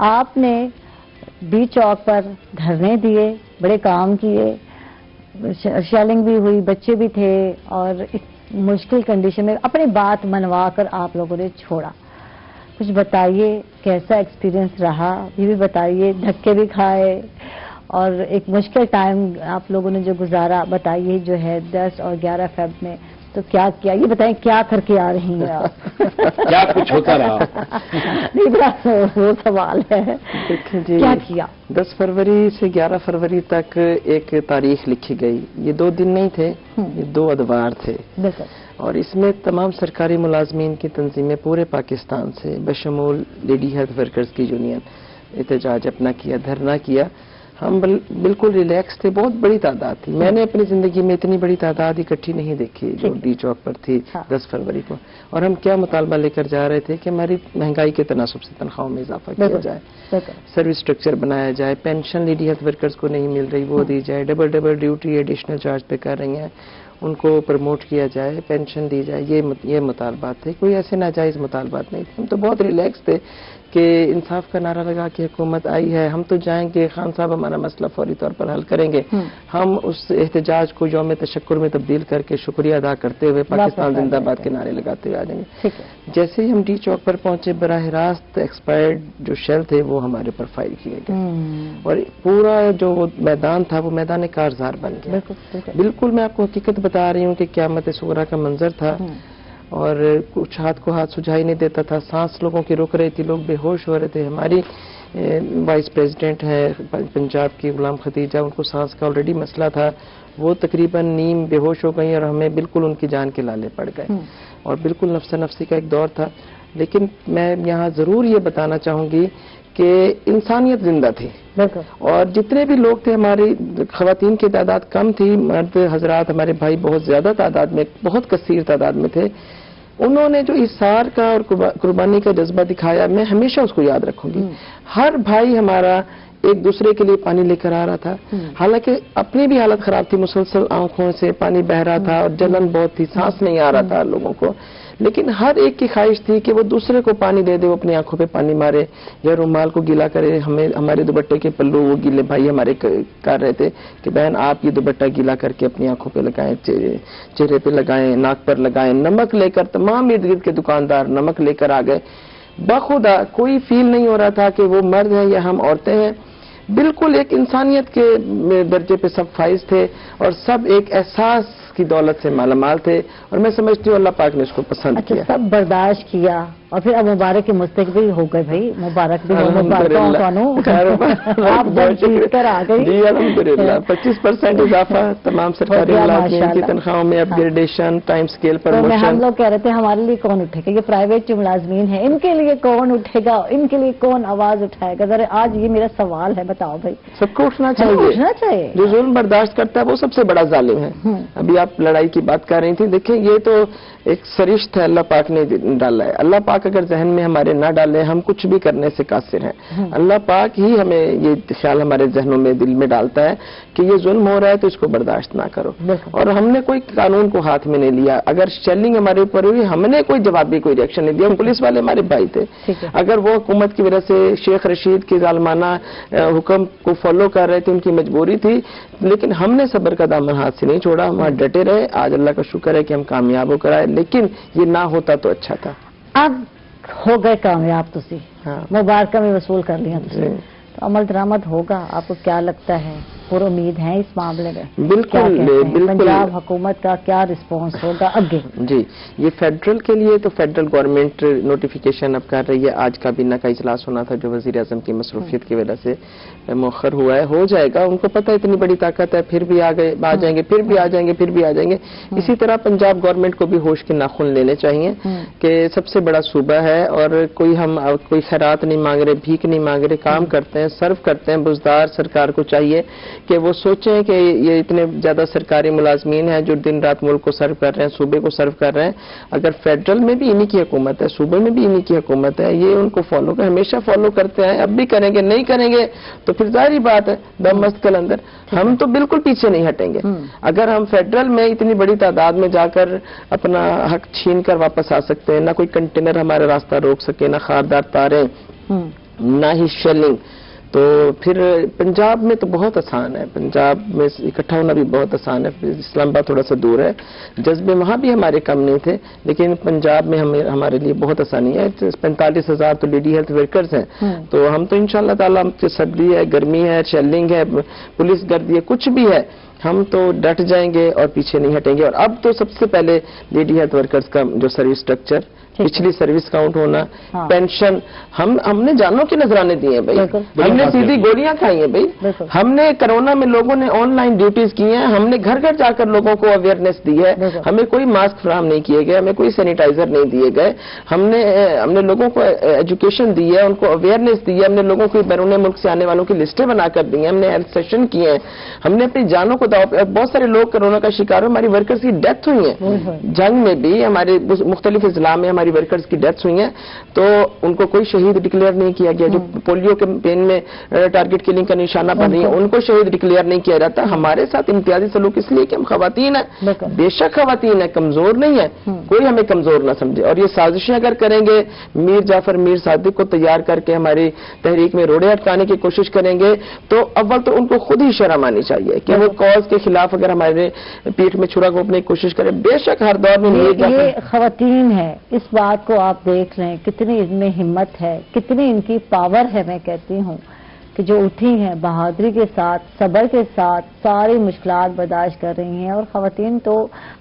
آپ نے بی چوک پر دھرنے دیے، بڑے کام کیے، شیلنگ بھی ہوئی، بچے بھی تھے، اور اس مشکل کنڈیشن میں اپنی بات منوا کر آپ لوگوں نے چھوڑا. کچھ بتائیے کیسا ایکسپیرینس رہا، یہ بھی بتائیے. دھکے بھی کھائے اور ایک مشکل ٹائم آپ لوگوں نے جو گزارا بتائیے، جو ہے 10 اور 11 فیب میں تو کیا کیا، یہ بتائیں کیا کر کے آ رہی ہیں آپ؟ کیا کچھ ہوتا رہا؟ وہ سوال ہے. کیا کیا؟ 10 فروری سے 11 فروری تک ایک تاریخ لکھی گئی. یہ 2 دن نہیں تھے، یہ 2 ادوار تھے. اور اس میں تمام سرکاری ملازمین کی تنظیمیں پورے پاکستان سے بشمول لیڈی ہیلتھ ورکرز کی یونین احتجاج اپنا کیا، دھرنا کیا. ہم بالکل ریلیکس تھے. بہت بڑی تعداد تھی. میں نے اپنی زندگی میں اتنی بڑی تعداد اکٹھی نہیں دیکھی جو ڈی چوک پر تھی 10 فروری کو. اور ہم کیا مطالبہ لے کر جا رہے تھے کہ ہماری مہنگائی کے تناسب سے تنخواہوں میں اضافہ کیا جائے، سروس اسٹرکچر بنایا جائے، پینشن لیڈی ہیلتھ ورکرز کو نہیں مل رہی وہ دی جائے، ڈبل ڈیوٹی ایڈیشنل چارج پہ کر رہی ہیں ان کو پروموٹ کیا جائے، پینشن دی جائے. یہ مطالبات تھے. کوئی ایسے ناجائز مطالبات نہیں تھے. ہم تو بہت ریلیکس تھے کہ انصاف کا نعرہ لگا کے حکومت آئی ہے، ہم تو جائیں گے، خان صاحب ہمارا مسئلہ فوری طور پر حل کریں گے. ہم اس احتجاج کو یوم تشکر میں تبدیل کر کے شکریہ ادا کرتے ہوئے پاکستان زندہ باد کے نعرے لگاتے ہوئے آ جائیں گے. جیسے ہی ہم ڈی چوک پر پہنچے براہ راست ایکسپائرڈ جو شیل تھے وہ ہمارے پر فائر کیے گئے اور پورا جو میدان تھا وہ میدان کارزار بن گیا. بالکل میں آپ کو حقیقت بتا رہی ہوں کہ قیامت صغریٰ کا منظر تھا. اور کچھ ہاتھ کو ہاتھ سجھائی نہیں دیتا تھا، سانس لوگوں کی رک رہی تھی، لوگ بے ہوش ہو رہے تھے. ہماری وائس پریزیڈنٹ ہے پنجاب کی غلام ختیجہ، ان کو سانس کا آلریڈی مسئلہ تھا، وہ تقریباً نیم بے ہوش ہو گئی اور ہمیں بالکل ان کی جان کے لالے پڑ گئے اور بالکل نفس نفسی کا ایک دور تھا. لیکن میں یہاں ضرور یہ بتانا چاہوں گی کہ انسانیت زندہ تھی اور جتنے بھی لوگ تھے، ہماری خواتین کی تعداد کم تھی، مرد حضرات ہمارے بھائی بہت زیادہ تعداد میں، بہت کثیر تعداد میں تھے. انہوں نے جو ایثار کا اور قربانی کا جذبہ دکھایا، میں ہمیشہ اس کو یاد رکھوں گی. ہر بھائی ہمارا ایک دوسرے کے لیے پانی لے کر آ رہا تھا، حالانکہ اپنی بھی حالت خراب تھی، مسلسل آنکھوں سے پانی بہ رہا تھا اور جلن بہت تھی، سانس نہیں آ رہا تھا لوگوں کو، لیکن ہر ایک کی خواہش تھی کہ وہ دوسرے کو پانی دے دے، وہ اپنی آنکھوں پہ پانی مارے یا رومال کو گیلا کرے. ہمارے دوپٹے کے پلو وہ گیلے بھائی ہمارے کر رہے تھے کہ بہن آپ یہ دوپٹہ گیلا کر کے اپنی آنکھوں پہ لگائیں، چہرے پہ لگائیں، ناک پر لگائیں. نمک لے کر تمام ارد گرد کے دکاندار نمک لے کر آ گئے. بخدا کوئی فیل نہیں ہو رہا تھا کہ وہ مرد ہیں یا ہم عورتیں ہیں، بالکل ایک انسانیت کے درجے پہ سب فائز تھے اور سب ایک احساس کی دولت سے مالا مال تھے، اور میں سمجھتی ہوں اللہ پاک نے اس کو پسند کیا. سب برداشت کیا اور پھر اب مبارک کے مستقبل ہو گئے بھائی، مبارک بھی آپ جیت کر آ گئی. جی الحمدللہ 25% اضافہ تمام سرکاری ملازمین کی تنخواہوں میں، اپ گریڈیشن، ٹائم اسکیل پروموشن. ہم لوگ کہہ رہے تھے ہمارے لیے کون اٹھے گا، یہ پرائیویٹ جو ملازمین ہیں ان کے لیے کون اٹھے گا، ان کے لیے کون آواز اٹھائے گا؟ ذرا آج یہ میرا سوال ہے، بتاؤ بھائی. سب کو اٹھنا چاہیے. جو ظلم برداشت کرتا ہے وہ سب سے بڑا ظالم ہے. ابھی آپ لڑائی کی بات کر رہی تھی، دیکھیں یہ تو ایک سرشت ہے اللہ پاک نے ڈالا ہے. اللہ پاک اگر ذہن میں ہمارے نہ ڈالے، ہم کچھ بھی کرنے سے قاصر ہیں. اللہ پاک ہی ہمیں یہ خیال ہمارے ذہنوں میں، دل میں ڈالتا ہے کہ یہ ظلم ہو رہا ہے تو اس کو برداشت نہ کرو. اور ہم نے کوئی قانون کو ہاتھ میں نہیں لیا. اگر شیلنگ ہمارے اوپر ہوئی، ہم نے کوئی جوابی کوئی ریئیکشن نہیں دیا. پولیس والے ہمارے بھائی تھے، اگر وہ حکومت کی وجہ سے شیخ رشید کے ظالمانہ حکم کو فالو کر رہے تھے، ان کی مجبوری تھی، لیکن ہم نے صبر کا دامن ہاتھ سے نہیں چھوڑا، ہم ڈٹے رہے. آج اللہ کا شکر ہے کہ ہم کامیاب ہو کر آئے، لیکن یہ نہ ہوتا تو اچھا تھا. اب ہو گئے کامیاب، تسی مبارکہ میں وصول کر لیا، تو عمل درآمد ہوگا. آپ کو کیا لگتا ہے، پر امید ہے اس معاملے میں؟ بالکل. پنجاب حکومت کا کیا رسپانس ہوگا آگے؟ جی یہ فیڈرل کے لیے تو فیڈرل گورنمنٹ نوٹیفیکیشن اب کر رہی ہے. آج کابینہ کا اجلاس ہونا تھا جو وزیر اعظم کی مصروفیت کی وجہ سے مؤخر ہوا ہے. ہو جائے گا، ان کو پتہ ہے اتنی بڑی طاقت ہے، پھر بھی آ جائیں گے، پھر بھی آ جائیں گے، پھر بھی آ جائیں گے. اسی طرح پنجاب گورنمنٹ کو بھی ہوش کے ناخن لینے چاہیے کہ سب سے بڑا صوبہ ہے اور کوئی خیرات نہیں مانگ رہے، بھیک نہیں مانگ رہے، کام کرتے ہیں، سرو کرتے ہیں. بزدار سرکار کو چاہیے کہ وہ سوچیں کہ یہ اتنے زیادہ سرکاری ملازمین ہیں جو دن رات ملک کو سرو کر رہے ہیں، صوبے کو سرو کر رہے ہیں. اگر فیڈرل میں بھی انہی کی حکومت ہے، صوبے میں بھی انہی کی حکومت ہے، یہ ان کو فالو کر، ہمیشہ فالو کرتے ہیں، اب بھی کریں گے. نہیں کریں گے تو پھر ظاہری بات ہے دم مست کلندر. ہم تو بالکل پیچھے نہیں ہٹیں گے. اگر ہم فیڈرل میں اتنی بڑی تعداد میں جا کر اپنا حق چھین کر واپس آ سکتے ہیں، نہ کوئی کنٹینر ہمارا راستہ روک سکے، نہ خاردار تاریں، نہ ہی شیلنگ، تو پھر پنجاب میں تو بہت آسان ہے. پنجاب میں اکٹھا ہونا بھی بہت آسان ہے. اسلام آباد تھوڑا سا دور ہے، جذبے وہاں بھی ہمارے کم نہیں تھے، لیکن پنجاب میں ہمارے لیے بہت آسانی ہے. 45,000 تو لیڈی ہیلتھ ورکرز ہیں، تو ہم تو انشاءاللہ تعالیٰ سردی ہے، گرمی ہے، شیلنگ ہے، پولیس گردی ہے، کچھ بھی ہے، ہم تو ڈٹ جائیں گے اور پیچھے نہیں ہٹیں گے. اور اب تو سب سے پہلے لیڈی ہیلتھ ورکرز کا جو سروس اسٹرکچر، پچھلی سروس کاؤنٹ ہونا، پینشن، ہم نے جانوں کے نذرانے دیے ہیں بھائی، ہم نے سیدھی گولیاں کھائی ہیں بھائی. ہم نے کرونا میں لوگوں نے آن لائن ڈیوٹیز کی ہیں، ہم نے گھر گھر جا کر لوگوں کو اویئرنیس دی ہے. ہمیں کوئی ماسک فراہم نہیں کیے گئے، ہمیں کوئی سینیٹائزر نہیں دیے گئے. ہم نے لوگوں کو ایجوکیشن دی ہے، ان کو اویئرنیس دی ہے. ہم نے لوگوں کو بیرون ملک سے آنے والوں کی لسٹیں بنا کر دی ہیں. ہم نے ہیلتھ سیشن کیے ہیں. ہم نے اپنی جانوں کو بہت سارے لوگ کرونا کا شکار ہوئے، ہماری ورکرز کی ڈیتھ ہوئی ہیں. جنگ میں بھی ہمارے مختلف اضلاع میں ہماری ورکرز کی ڈیتھ ہوئی ہیں، تو ان کو کوئی شہید ڈکلیئر نہیں کیا گیا. جو پولیو کیمپین میں ٹارگٹ کلنگ کا نشانہ بن رہی ہیں، ان کو شہید ڈکلیئر نہیں کیا جاتا. ہمارے ساتھ امتیازی سلوک اس لیے کہ ہم خواتین ہیں، بے شک خواتین ہیں، کمزور نہیں ہے، کوئی ہمیں کمزور نہ سمجھے. اور یہ سازشیں اگر کریں گے، میر جعفر میر صادق کو تیار کر کے ہماری تحریک میں روڑے اٹکانے کی کوشش کریں گے، تو اول تو ان کو خود ہی شرم آنی چاہیے کہ وہ کاز کے خلاف اگر ہمارے پیٹ میں چھرا گھونپنے کی کوشش کرے. بے شک ہر دور میں یہ خواتین ہے، اس بات کو آپ دیکھ رہے ہیں کتنی ان میں ہمت ہے، کتنی ان کی پاور ہے. میں کہتی ہوں کہ جو اٹھی ہیں بہادری کے ساتھ صبر کے ساتھ ساری مشکلات برداشت کر رہی ہیں. اور خواتین تو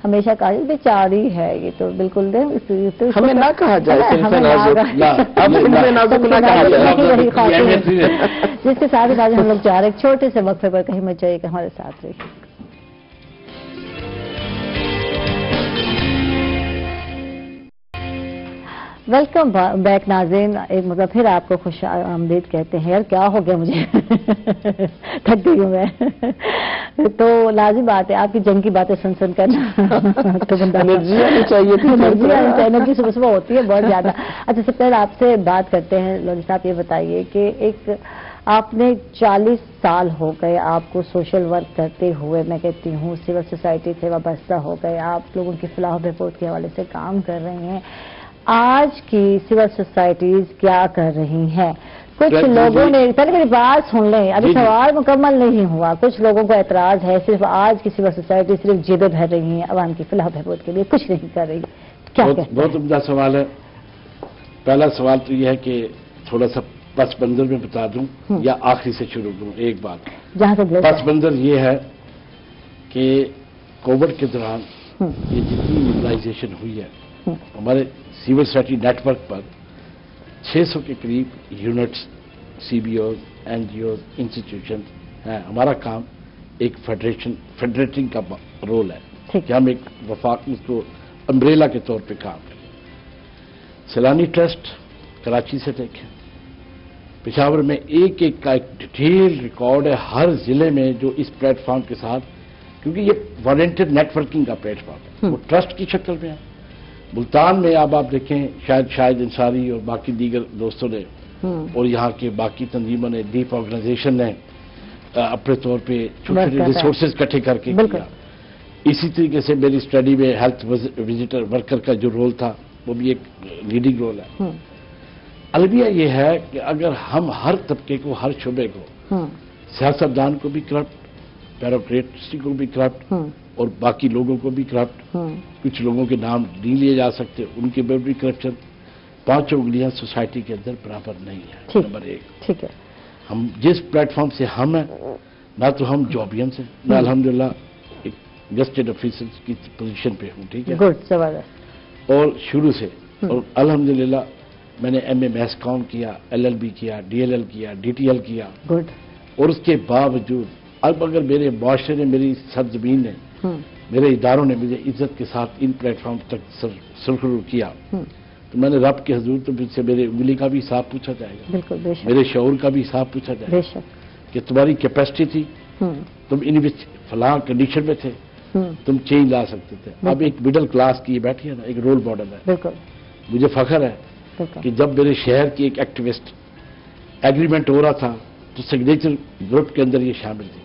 ہمیشہ کہا بیچاری ہے, یہ تو بالکل ہمیں نہ کہا جائے جس کے ساتھ آج ہم لوگ جا رہے ہیں چھوٹے سے وقفے پر, کہیں مت جائیے کہ ہمارے ساتھ رہیے. ویلکم بیک ناظرین, ایک مطلب پھر آپ کو خوش آمدید کہتے ہیں. یار کیا ہو گیا مجھے, تھک گئی ہوں میں. تو لازم بات ہے آپ کی جنگ کی باتیں سن کرنا تو بندہ انرجی آنی چاہیے تھی, انرجی صبح صبح ہوتی ہے بہت زیادہ. اچھا سب پہلے آپ سے بات کرتے ہیں لودھی صاحب, یہ بتائیے کہ ایک آپ نے 40 سال ہو گئے آپ کو سوشل ورک کرتے ہوئے, میں کہتی ہوں سول سوسائٹی سے وابستہ ہو گئے, آپ لوگوں کی فلاح و بہبود کے حوالے سے کام کر رہے ہیں. آج کی سول سوسائٹیز کیا کر رہی ہیں؟ کچھ لوگوں نے, پہلے میری بات سن لیں, ابھی سوال مکمل نہیں ہوا. کچھ لوگوں کو اعتراض ہے صرف آج کی سول سوسائٹی صرف جیبیں بھر رہی ہیں عوام کی فلاح و بہبود کے لیے, کچھ نہیں کر رہی. کیا بہت عمدہ سوال ہے. پہلا سوال تو یہ ہے کہ تھوڑا سا پس منظر میں بتا دوں یا آخری سے شروع کروں. ایک بات جہاں تک پس منظر یہ ہے کہ کووڈ کے دوران یہ جتنی موبلائزیشن ہوئی ہے ہمارے سول سوسائٹی نیٹ ورک پر 600 کے قریب units, CBOs, NGOs, institution ہیں. ہمارا کام ایک فیڈریٹنگ کا رول ہے کہ ہم ایک وفاق اس کو امبریلا کے طور پہ کام کریں. سیلانی ٹرسٹ کراچی سے دیکھیں, پشاور میں ایک ایک کا ایک ڈیٹیل ریکارڈ ہے ہر ضلع میں جو اس پلیٹ فارم کے ساتھ, کیونکہ یہ والنٹیئر نیٹ ورکنگ کا پلیٹ فارم ہے, وہ ٹرسٹ کی شکل میں ہے. ملتان میں اب آپ دیکھیں شاہد انصاری اور باقی دیگر دوستوں نے اور یہاں کے باقی تنظیموں نے, ڈیپ آرگنائزیشن نے اپنے طور پہ چھوٹے چھوٹے ریسورسز اکٹھے کر کے کیا. اسی طریقے سے میری اسٹڈی میں ہیلتھ وزٹر ورکر کا جو رول تھا وہ بھی ایک لیڈنگ رول ہے. البیہ یہ ہے کہ اگر ہم ہر طبقے کو, ہر شعبے کو, سیاستدان کو بھی کرپٹ, بیوروکریٹسی کو بھی کرپٹ اور باقی لوگوں کو بھی کرپٹ, کچھ لوگوں کے نام نہیں لیے جا سکتے, ان کے اوپر بھی کرپشن, 5 انگلیاں سوسائٹی کے اندر برابر نہیں ہے. نمبر 1 ٹھیک ہے, ہم جس پلیٹ فارم سے ہم ہیں, نہ تو ہم جابینس ہیں, میں الحمدللہ ایک گسٹڈ آفیسر کی پوزیشن پہ ہوں. ٹھیک ہے, گڈ, زبردست. اور شروع سے, اور الحمدللہ میں نے ایم اے میس کام کیا, ایل ایل بی کیا, ڈی ایل ایل کیا, ڈی ٹی ایل کیا. گڈ. اور اس کے باوجود اب اگر میرے معاشرے نے, میری سرزمین نے, میرے اداروں نے مجھے عزت کے ساتھ ان پلیٹ فارم تک سرخرو کیا, تو میں نے رب کے حضور تو سے میرے انگلی کا بھی حساب پوچھا جائے گا, بالکل بے شک, میرے شعور کا بھی حساب پوچھا جائے گا کہ تمہاری کیپیسٹی تھی, تم ان فلاں کنڈیشن میں تھے, تم چینج لا سکتے تھے. اب ایک مڈل کلاس کی بیٹھی ہے نا, ایک رول ماڈل ہے. بالکل, مجھے فخر ہے کہ جب میرے شہر کی ایک ایکٹیوسٹ ایگریمنٹ ہو رہا تھا تو سگنیچر گروپ کے اندر یہ شامل تھی.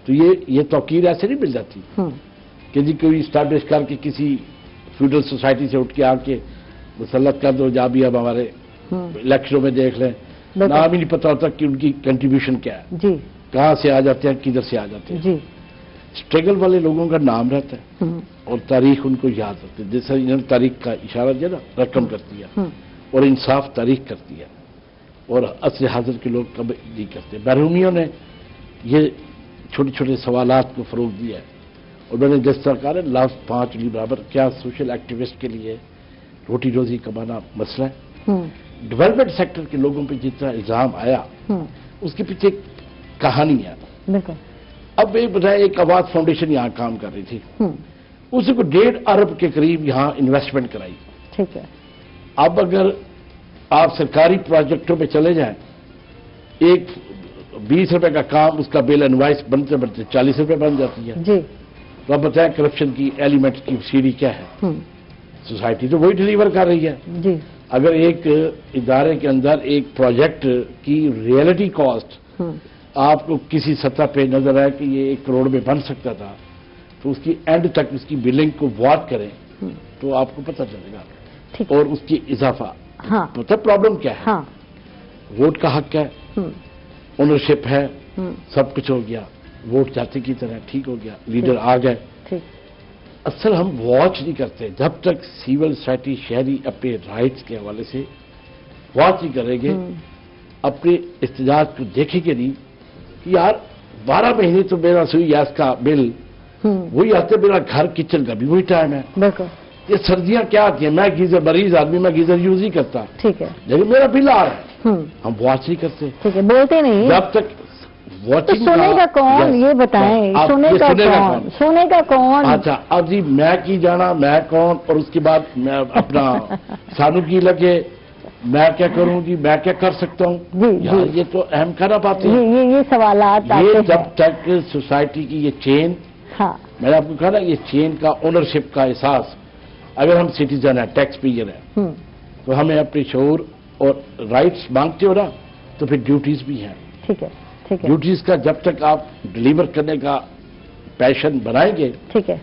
تو یہ توقیر ایسے نہیں مل جاتی کہ جی کوئی اسٹیبلش کر کے کسی فیوڈل سوسائٹی سے اٹھ کے آ کے مسلط کر دو, جا بھی اب ہمارے الیکشنوں میں دیکھ لیں, نام ہی نہیں پتا ہوتا کہ ان کی کنٹریبیوشن کیا ہے, کہاں سے آ جاتے ہیں, کدھر سے آ جاتے ہیں. اسٹرگل والے لوگوں کا نام رہتا ہے اور تاریخ ان کو یاد رہتی ہے. جیسے انہوں نے تاریخ کا اشارہ جو نا رقم کرتی ہے اور انصاف تاریخ کرتی ہے, اور عصر حاضر کے لوگ کبھی نہیں کرتے. بیرومیوں نے یہ چھوٹے چھوٹے سوالات کو فروغ دیا ہے, اور میں نے جس طرح کہا لفظ 5 نہیں برابر, کیا سوشل ایکٹیوسٹ کے لیے روٹی روزی کمانا مسئلہ ہے؟ ڈیولپمنٹ سیکٹر کے لوگوں پہ جتنا الزام آیا اس کے پیچھے ایک کہانی ہے. اب ایک بتائیں, ایک آواز فاؤنڈیشن یہاں کام کر رہی تھی, اسی کو 1.5 ارب کے قریب یہاں انویسٹمنٹ کرائی. ٹھیک ہے, اب اگر آپ سرکاری پروجیکٹوں پہ چلے جائیں, ایک 20 روپے کا کام اس کا بل انوائس بنتے بنتے 40 روپے بن جاتی ہے. جی, تو اب بتائیں کرپشن کی ایلیمنٹ کی سیڑھی کیا ہے؟ سوسائٹی تو وہی ڈلیور کر رہی ہے. جی, اگر ایک ادارے کے اندر ایک پروجیکٹ کی ریئلٹی کاسٹ آپ کو کسی سطح پہ نظر آئے کہ یہ 1 کروڑ میں بن سکتا تھا, تو اس کی اینڈ تک اس کی بلنگ کو واٹ کریں تو آپ کو پتہ چلے گا, اور اس کی اضافہ. پتہ پرابلم کیا ہے؟ ووٹ کا حق ہے, اونرشپ ہے, سب کچھ ہو گیا, ووٹ جاتے کی طرح ٹھیک ہو گیا, لیڈر آ گئے. اصل ہم واچ نہیں کرتے جب تک سیول سوسائٹی شہری اپنے رائٹس کے حوالے سے واچ نہیں کریں گے اپنے احتجاج کو دیکھیں گے نہیں کہ یار 12 مہینے تو میرا سوئی گیس کا بل وہی آتے، میرا گھر کچن کا بھی وہی ٹائم ہے. بالکل. یہ سردیاں کیا آتی ہیں، میں گیزر مریض آدمی، میں گیزر یوز ہی کرتا. ٹھیک ہے. لیکن میرا بل آ رہا ہے، ہم واچ نہیں کرتے. ٹھیک ہے، بولتے نہیں. جب تک واچنگ سونے کا کون، یہ بتائیں سونے کا کون، سونے کا کون. اچھا اب جی میں کی جانا، میں کون، اور اس کے بعد میں اپنا سانو کی لگے، میں کیا کروں جی، میں کیا کر سکتا ہوں. یار یہ تو اہم کرنا پاتے ہیں. یہ سوالات یہ جب تک سوسائٹی کی یہ چین، میں نے آپ کو کہا نا یہ چین کا اونرشپ کا احساس، اگر ہم سٹیزن ہیں، ٹیکس پیئر ہیں، تو ہمیں اپنے شعور اور رائٹس مانگتے ہو نا، تو پھر ڈیوٹیز بھی ہیں. ٹھیک ہے. ڈیوٹیز کا جب تک آپ ڈلیور کرنے کا پیشن بنائیں گے، ٹھیک ہے،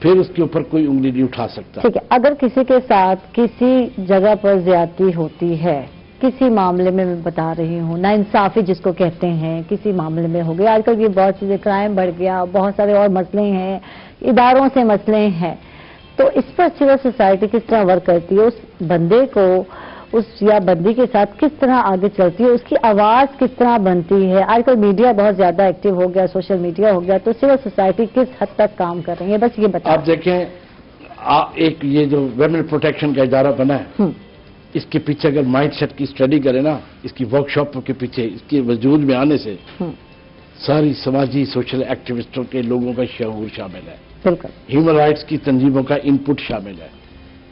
پھر اس کے اوپر کوئی انگلی نہیں اٹھا سکتا. ٹھیک ہے. اگر کسی کے ساتھ کسی جگہ پر زیادتی ہوتی ہے، کسی معاملے میں بتا رہی ہوں، نا انصافی جس کو کہتے ہیں، کسی معاملے میں ہو گیا، آج کل یہ بہت چیزیں، کرائم بڑھ گیا، بہت سارے اور مسئلے ہیں، اداروں سے مسئلے ہیں، تو اس پر سول سوسائٹی کس طرح ورک کرتی ہے، اس بندے کو اس یا بندی کے ساتھ کس طرح آگے چلتی ہے، اس کی آواز کس طرح بنتی ہے. آج کل میڈیا بہت زیادہ ایکٹیو ہو گیا، سوشل میڈیا ہو گیا، تو سول سوسائٹی کس حد تک کام کر رہی ہے، بس یہ بتائیں. آپ دیکھیں ایک یہ جو ویمن پروٹیکشن کا ادارہ بنا ہے، اس کے پیچھے اگر مائنڈ سیٹ کی اسٹڈی کریں نا، اس کی ورک شاپوں کے پیچھے اس کے وجود میں آنے سے ساری سماجی سوشل ایکٹیوسٹوں کے لوگوں کا شعور شامل ہے. بالکل. ہیومن رائٹس کی تنظیموں کا ان پٹ شامل ہے.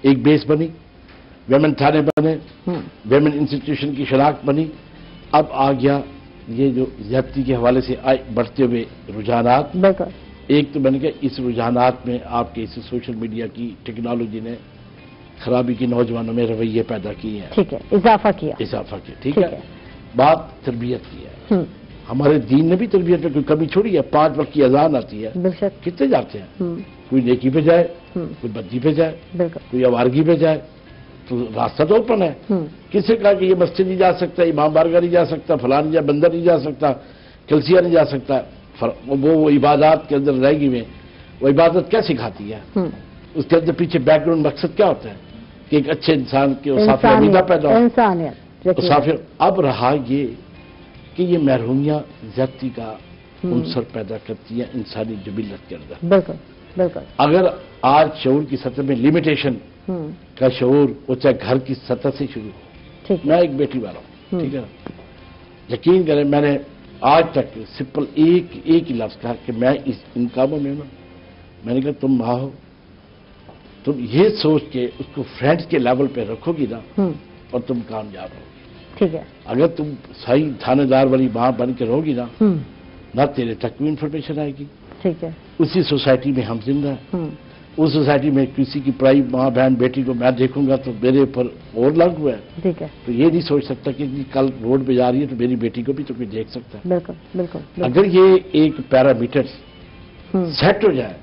ایک بیس بنی، ویمن تھانے بنے، ویمن انسٹیٹیوشن کی شناخت بنی. اب آ گیا یہ جو زیادتی کے حوالے سے بڑھتے ہوئے رجحانات. بالکل. ایک تو بن گیا اس رجحانات میں آپ کے اس سوشل میڈیا کی ٹیکنالوجی نے خرابی کی نوجوانوں میں رویے پیدا کیے ہیں. ٹھیک ہے، اضافہ کیا. ٹھیک ہے. بات تربیت کی ہے. ہمارے دین نے بھی تربیت میں کوئی کمی چھوڑی ہے. 5 وقت کی اذان آتی ہے، کتنے جاتے ہیں؟ کوئی نیکی پہ جائے، کوئی بدی پہ جائے، کوئی آوارگی پہ جائے، تو راستہ تو اوپن ہے. کسی کا کہ یہ مسجد نہیں جا سکتا، امام بارگاہ نہیں جا سکتا، فلان یا بندر نہیں جا سکتا، کلسیہ نہیں جا سکتا. وہ عبادات کے اندر رہ گئی میں وہ عبادت کیا سکھاتی ہے؟ اس کے اندر پیچھے بیک گراؤنڈ مقصد کیا ہوتا ہے کہ ایک اچھے انسان کے عقیدہ پیدا ہو. اب رہا یہ کہ یہ محرومیاں زیادتی کا عنصر پیدا کرتی ہے انسانی جبلت کے اندر. بالکل بالکل. اگر آج شعور کی سطح میں لمیٹیشن کا شعور وہ چاہے گھر کی سطح سے شروع ہو. میں ایک بیٹی والا ہوں، ٹھیک ہے، یقین کریں میں نے آج تک سمپل ایک ہی لفظ کہا کہ میں ان کاموں میں ہوں. میں نے کہا تم ماں ہو، تم یہ سوچ کے اس کو فرینڈز کے لیول پہ رکھو گی نا اور تم کامیاب ہوگی. ٹھیک ہے. اگر تم صحیح تھانے دار والی ماں بن کے رہو گی نہ تیرے تک بھی انفارمیشن آئے گی. ٹھیک ہے. اسی سوسائٹی میں ہم زندہ ہیں. اس سوسائٹی میں کسی کی پرائی ماں بہن بیٹی کو میں دیکھوں گا تو میرے اوپر اور لگ ہوا ہے. ٹھیک ہے. تو یہ نہیں سوچ سکتا کہ کل روڈ پہ جا رہی ہے تو میری بیٹی کو بھی تو کوئی دیکھ سکتا ہے. بالکل بالکل. اگر یہ ایک پیرامیٹر سیٹ ہو جائے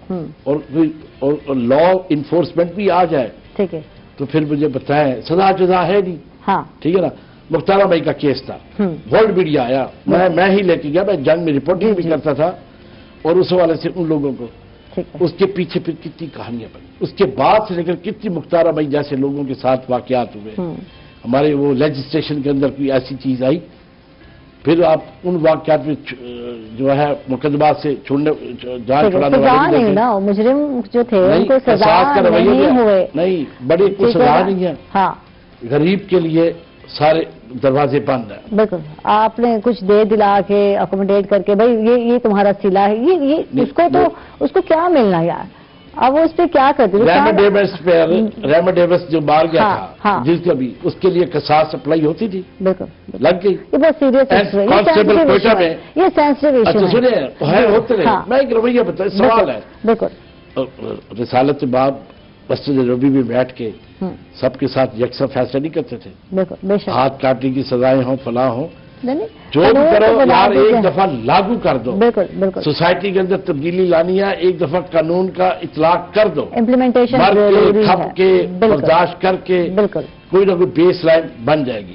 اور لا انفورسمنٹ بھی آ جائے، ٹھیک ہے، تو پھر مجھے بتائیں سزا جزا ہے نہیں. ہاں ٹھیک ہے نا. مختارہ بھائی کا کیس تھا، ورلڈ میڈیا آیا، میں ہی لے کے گیا، میں جنگ میں رپورٹنگ بھی کرتا تھا، اور اس حوالے سے ان لوگوں کو اس کے پیچھے پھر کتنی کہانیاں بنی. اس کے بعد سے لے کر کتنی مختارہ بھائی جیسے لوگوں کے ساتھ واقعات ہوئے. ہمارے وہ لیجسلیشن کے اندر کوئی ایسی چیز آئی، پھر آپ ان واقعات میں جو ہے مقدمات سے چھوڑنے جان چھڑانے والے مجرم جو تھے ان کو سزا نہیں ہوئے، نہیں بڑے کو سزا نہیں ہے. غریب کے لیے سارے دروازے بند ہیں. بالکل. آپ نے کچھ دے دلا کے اکوموڈیٹ کر کے بھائی یہ تمہارا سلا ہے، یہ اس کو کیا ملنا یار. اب وہ اس پہ کیا کرتے ریمڈ ڈیوس جو مار گیا تھا جس کا بھی اس کے لیے قصاص اپلائی ہوتی تھی. بالکل لگ گئی. یہ بہت سیریس ہے، یہ سینسٹیو ایشو ہے. ہوتے رہے. میں ایک رویہ بتا سوال ہے. بالکل. رسالت باب مسجد نبوی میں بیٹھ کے سب کے ساتھ یکساں فیصلہ نہیں کرتے تھے. ہاتھ کاٹنے کی سزائیں ہوں، فلاں ہوں، جو بھی کرو یار ایک دفعہ لاگو کر دو. بالکل بالکل. سوسائٹی کے اندر تبدیلی لانی ہے، ایک دفعہ قانون کا اطلاق کر دو. امپلیمنٹیشن مر کے کھپ کے برداشت کر کے کوئی نہ کوئی بیس لائن بن جائے گی.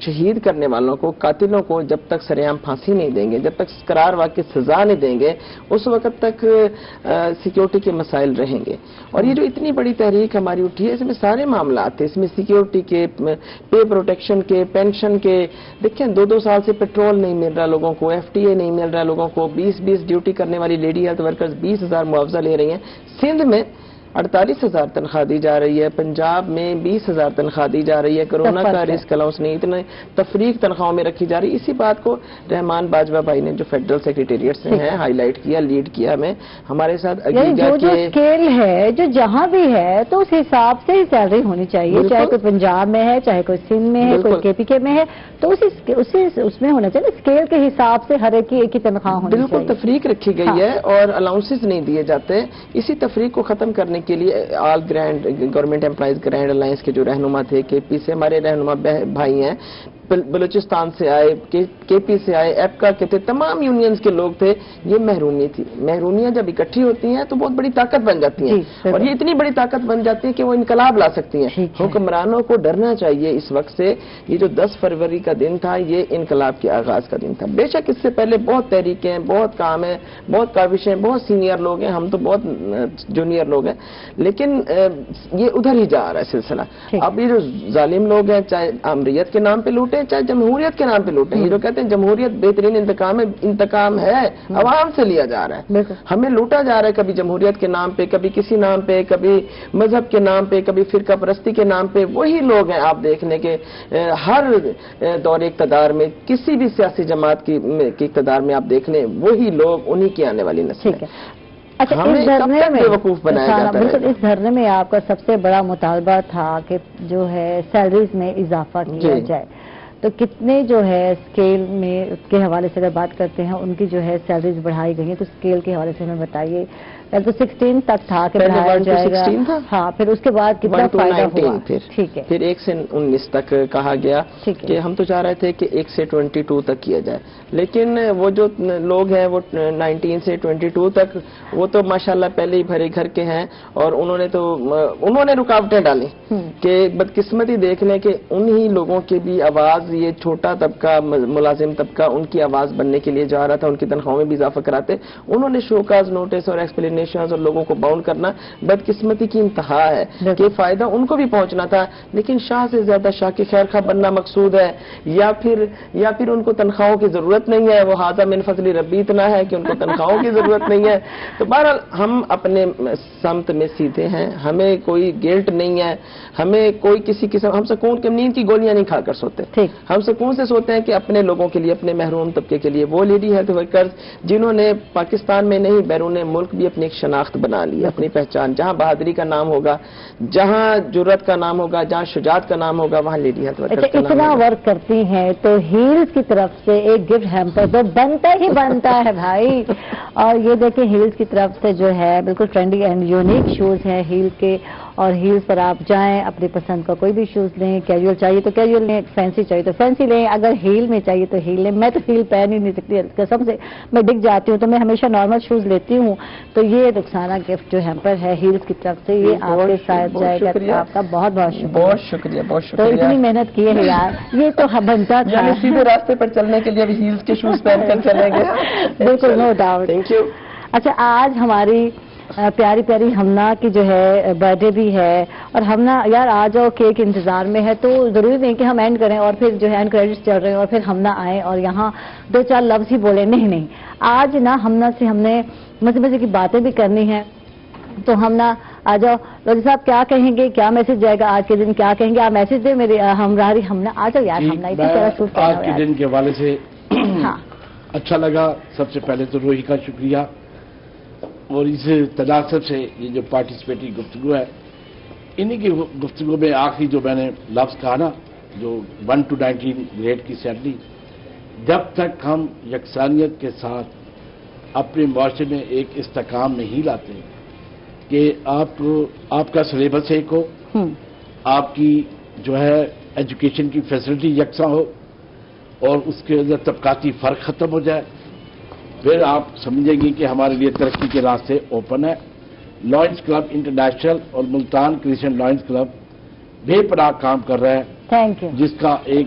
شہید کرنے والوں کو، قاتلوں کو جب تک سرعام پھانسی نہیں دیں گے، جب تک قرار واقعی سزا نہیں دیں گے، اس وقت تک سیکیورٹی کے مسائل رہیں گے. اور یہ جو اتنی بڑی تحریک ہماری اٹھی ہے، اس میں سارے معاملات ہیں، اس میں سیکیورٹی کے، پے پروٹیکشن کے، پینشن کے. دیکھیں 2 سال سے پیٹرول نہیں مل رہا لوگوں کو، ایف ٹی اے نہیں مل رہا لوگوں کو، 20 ڈیوٹی کرنے والی لیڈی ہیلتھ ورکرز 20,000 معاوضہ لے رہی ہیں. سندھ میں 48,000 تنخواہ دی جا رہی ہے، پنجاب میں 20,000 تنخواہ دی جا رہی ہے. کرونا کا رسک الاؤنس نہیں، اتنے تفریق تنخواہوں میں رکھی جا رہی. اسی بات کو رحمان باجوہ بھائی نے جو فیڈرل سیکریٹریٹ سے ہیں ہائی لائٹ کیا، لیڈ کیا. ہمیں ہمارے ساتھ جو اسکیل ہے، جو جہاں بھی ہے تو اس حساب سے ہی سیلری ہونی چاہیے، چاہے کوئی پنجاب میں ہے، چاہے کوئی سندھ میں ہے، کوئی کے پی کے میں ہے، تو اس میں ہونا چاہیے. اسکیل کے حساب سے ہر ایک کی تنخواہ ہونی چاہیے. بالکل تفریق رکھی گئی ہے اور الاؤنسز نہیں دیے جاتے. اسی تفریق کو ختم کرنے کے لیے آل گورنمنٹ امپلائیز گرینڈ الائنس کے جو رہنما تھے، کے پی سے ہمارے رہنما بھائی ہیں، بلوچستان سے آئے، کے پی سے آئے، ایپکا کے تھے، تمام یونینز کے لوگ تھے. یہ محرومی تھی. محرومیاں جب اکٹھی ہوتی ہیں تو بہت بڑی طاقت بن جاتی ہیں، اور یہ اتنی بڑی طاقت بن جاتی ہے کہ وہ انقلاب لا سکتی ہیں. حکمرانوں کو ڈرنا چاہیے اس وقت سے. یہ جو 10 فروری کا دن تھا، یہ انقلاب کے آغاز کا دن تھا. بے شک اس سے پہلے بہت تحریکیں ہیں، بہت کام ہیں، بہت کاوشیں، بہت سینئر لوگ ہیں، ہم تو بہت جونیئر لوگ ہیں، لیکن یہ ادھر ہی جا رہا ہے سلسلہ. اب یہ جو ظالم لوگ ہیں، چاہے امریت کے نام پہ لوٹیں، چاہے جمہوریت کے نام پہ لوٹیں، یہ جو کہتے ہیں جمہوریت بہترین انتقام ہے، انتقام ہے عوام سے لیا جا رہا ہے. ہمیں لوٹا جا رہا ہے، کبھی جمہوریت کے نام پہ، کبھی کسی نام پہ، کبھی مذہب کے نام پہ، کبھی فرقہ پرستی کے نام پہ. وہی لوگ ہیں آپ دیکھنے کے ہر دور اقتدار میں، کسی بھی سیاسی جماعت کی اقتدار میں آپ دیکھ لیں، وہی لوگ انہی کی آنے والی نسل ہے. اچھا، اس دھرنے میں بالکل اس دھرنے میں آپ کا سب سے بڑا مطالبہ تھا کہ جو ہے سیلریز میں اضافہ کیا جائے. تو کتنے جو ہے اسکیل میں کے حوالے سے اگر بات کرتے ہیں، ان کی جو ہے سیلریز بڑھائی گئی ہیں، تو اسکیل کے حوالے سے ہمیں بتائیے. تو 16 تک تھا کہ بڑھایا جائے گا. ہاں، پھر اس کے بعد کتنا فائدہ ہوا؟ ٹھیک ہے. پھر 1 سے 19 تک کہا گیا کہ ہم تو چاہ رہے تھے کہ 1 سے 22 تک کیا جائے، لیکن وہ جو لوگ ہیں وہ 19 سے 22 تک، وہ تو ماشاءاللہ پہلے ہی بھرے گھر کے ہیں، اور انہوں نے رکاوٹیں ڈالی کہ بدقسمتی دیکھ لیں کہ انہی لوگوں کی بھی آواز، یہ چھوٹا طبقہ، ملازم طبقہ، ان کی آواز بننے کے لیے جا رہا تھا، ان کی تنخواہوں میں بھی اضافہ کراتے. انہوں نے شوکاز نوٹس اور ایکسپلینیشن اور لوگوں کو باؤنڈ کرنا بدقسمتی کی انتہا ہے کہ فائدہ ان کو بھی پہنچنا تھا، لیکن شاہ سے زیادہ شاہ کی خیر خواہ بننا مقصود ہے، یا پھر ان کو تنخواہوں کی ضرورت نہیں ہے. وہ ھذا من فضل ربی اتنا ہے کہ ان کو تنخواہوں کی ضرورت نہیں ہے. تو بہرحال ہم اپنے سمت میں سیدھے ہیں، ہمیں کوئی گلٹ نہیں ہے، ہمیں کوئی کسی قسم، ہم سکون کی نیند کی گولیاں نہیں کھا کر سوتے. ہم سکون سے سوتے ہیں کہ اپنے لوگوں کے لیے، اپنے محروم طبقے کے لیے. وہ لیڈی ہیلتھ ورکرز جنہوں نے پاکستان میں نہیں بیرون ملک بھی اپنی ایک شناخت بنا لی، اپنی پہچان، جہاں بہادری کا نام ہوگا، جہاں جرات کا نام ہوگا، جہاں شجاعت کا نام ہوگا، وہاں لیڈی ہیلتھ ورکرز کا نام اتنا ورک کرتی ہیں تو ہیلز کی طرف سے ایک گفٹ ہیمپر تو بنتا ہی بنتا ہے بھائی. اور یہ دیکھیں ہیلز کی طرف سے جو ہے بالکل ٹرینڈی اینڈ یونیک شوز ہیں ہیل کے، اور ہیلز پر آپ جائیں، اپنی پسند کا کوئی بھی شوز لیں. کیجول چاہیے تو کیجول لیں، فینسی چاہیے تو فینسی لیں، اگر ہیل میں چاہیے تو ہیل لیں. میں تو ہیل پہن ہی نہیں سکتی قسم سے، میں ڈگ جاتی ہوں، تو میں ہمیشہ نارمل شوز لیتی ہوں. تو یہ رخسانہ گفٹ جو ہیمپر ہے ہیلز کی طرف سے، یہ آپ کے ساتھ جائے گا. آپ کا بہت بہت شکریہ. بہت شکریہ، بہت شکریہ. تو اتنی محنت کی ہے یار، یہ تو بنتا تھا. یعنی سیدھے راستے پر چلنے کے لیے ابھی ہیلز کے شوز پہن کر چلیں گے. بالکل، نو ڈاؤٹ. Thank you. اچھا، آج ہماری پیاری پیاری ہمنا کی جو ہے برتھ ڈے بھی ہے، اور ہمنا یار آ جاؤ، کیک انتظار میں ہے. تو ضروری نہیں کہ ہم اینڈ کریں اور پھر جو ہے اینڈ کریڈٹس چل رہے ہیں اور پھر ہمنا آئیں اور یہاں 2-4 لفظ ہی بولے. نہیں، آج نا ہمنا سے ہم نے مزے مزے کی باتیں بھی کرنی ہیں. تو ہمنا آ جاؤ. روزی صاحب کیا کہیں گے، کیا میسج جائے گا آج کے دن، کیا کہیں گے آپ؟ میسج دیں میرے ہمراہی ہمنا. آ جاؤ یار ہمنا، اسی طرح شوٹ آج کے دن کے حوالے سے ہاں اچھا لگا. سب سے پہلے تو روہی کا شکریہ، اور اس تناسب سے یہ جو پارٹیسپیٹنگ گفتگو ہے، انہی کی گفتگو میں آخری جو میں نے لفظ کہا نا، جو 1 to 19 گریڈ کی سیلری، جب تک ہم یکسانیت کے ساتھ اپنے معاشرے میں ایک استحکام نہیں لاتے کہ آپ کا سلیبس ایک ہو، آپ کی جو ہے ایجوکیشن کی فیسلٹی یکساں ہو، اور اس کے اندر طبقاتی فرق ختم ہو جائے، پھر آپ سمجھیں گے کہ ہمارے لیے ترقی کے راستے اوپن ہے. لائنز کلب انٹرنیشنل اور ملتان کرسچن لائنز کلب بے پناہ کام کر رہا ہے، تھینک یو، جس کا ایک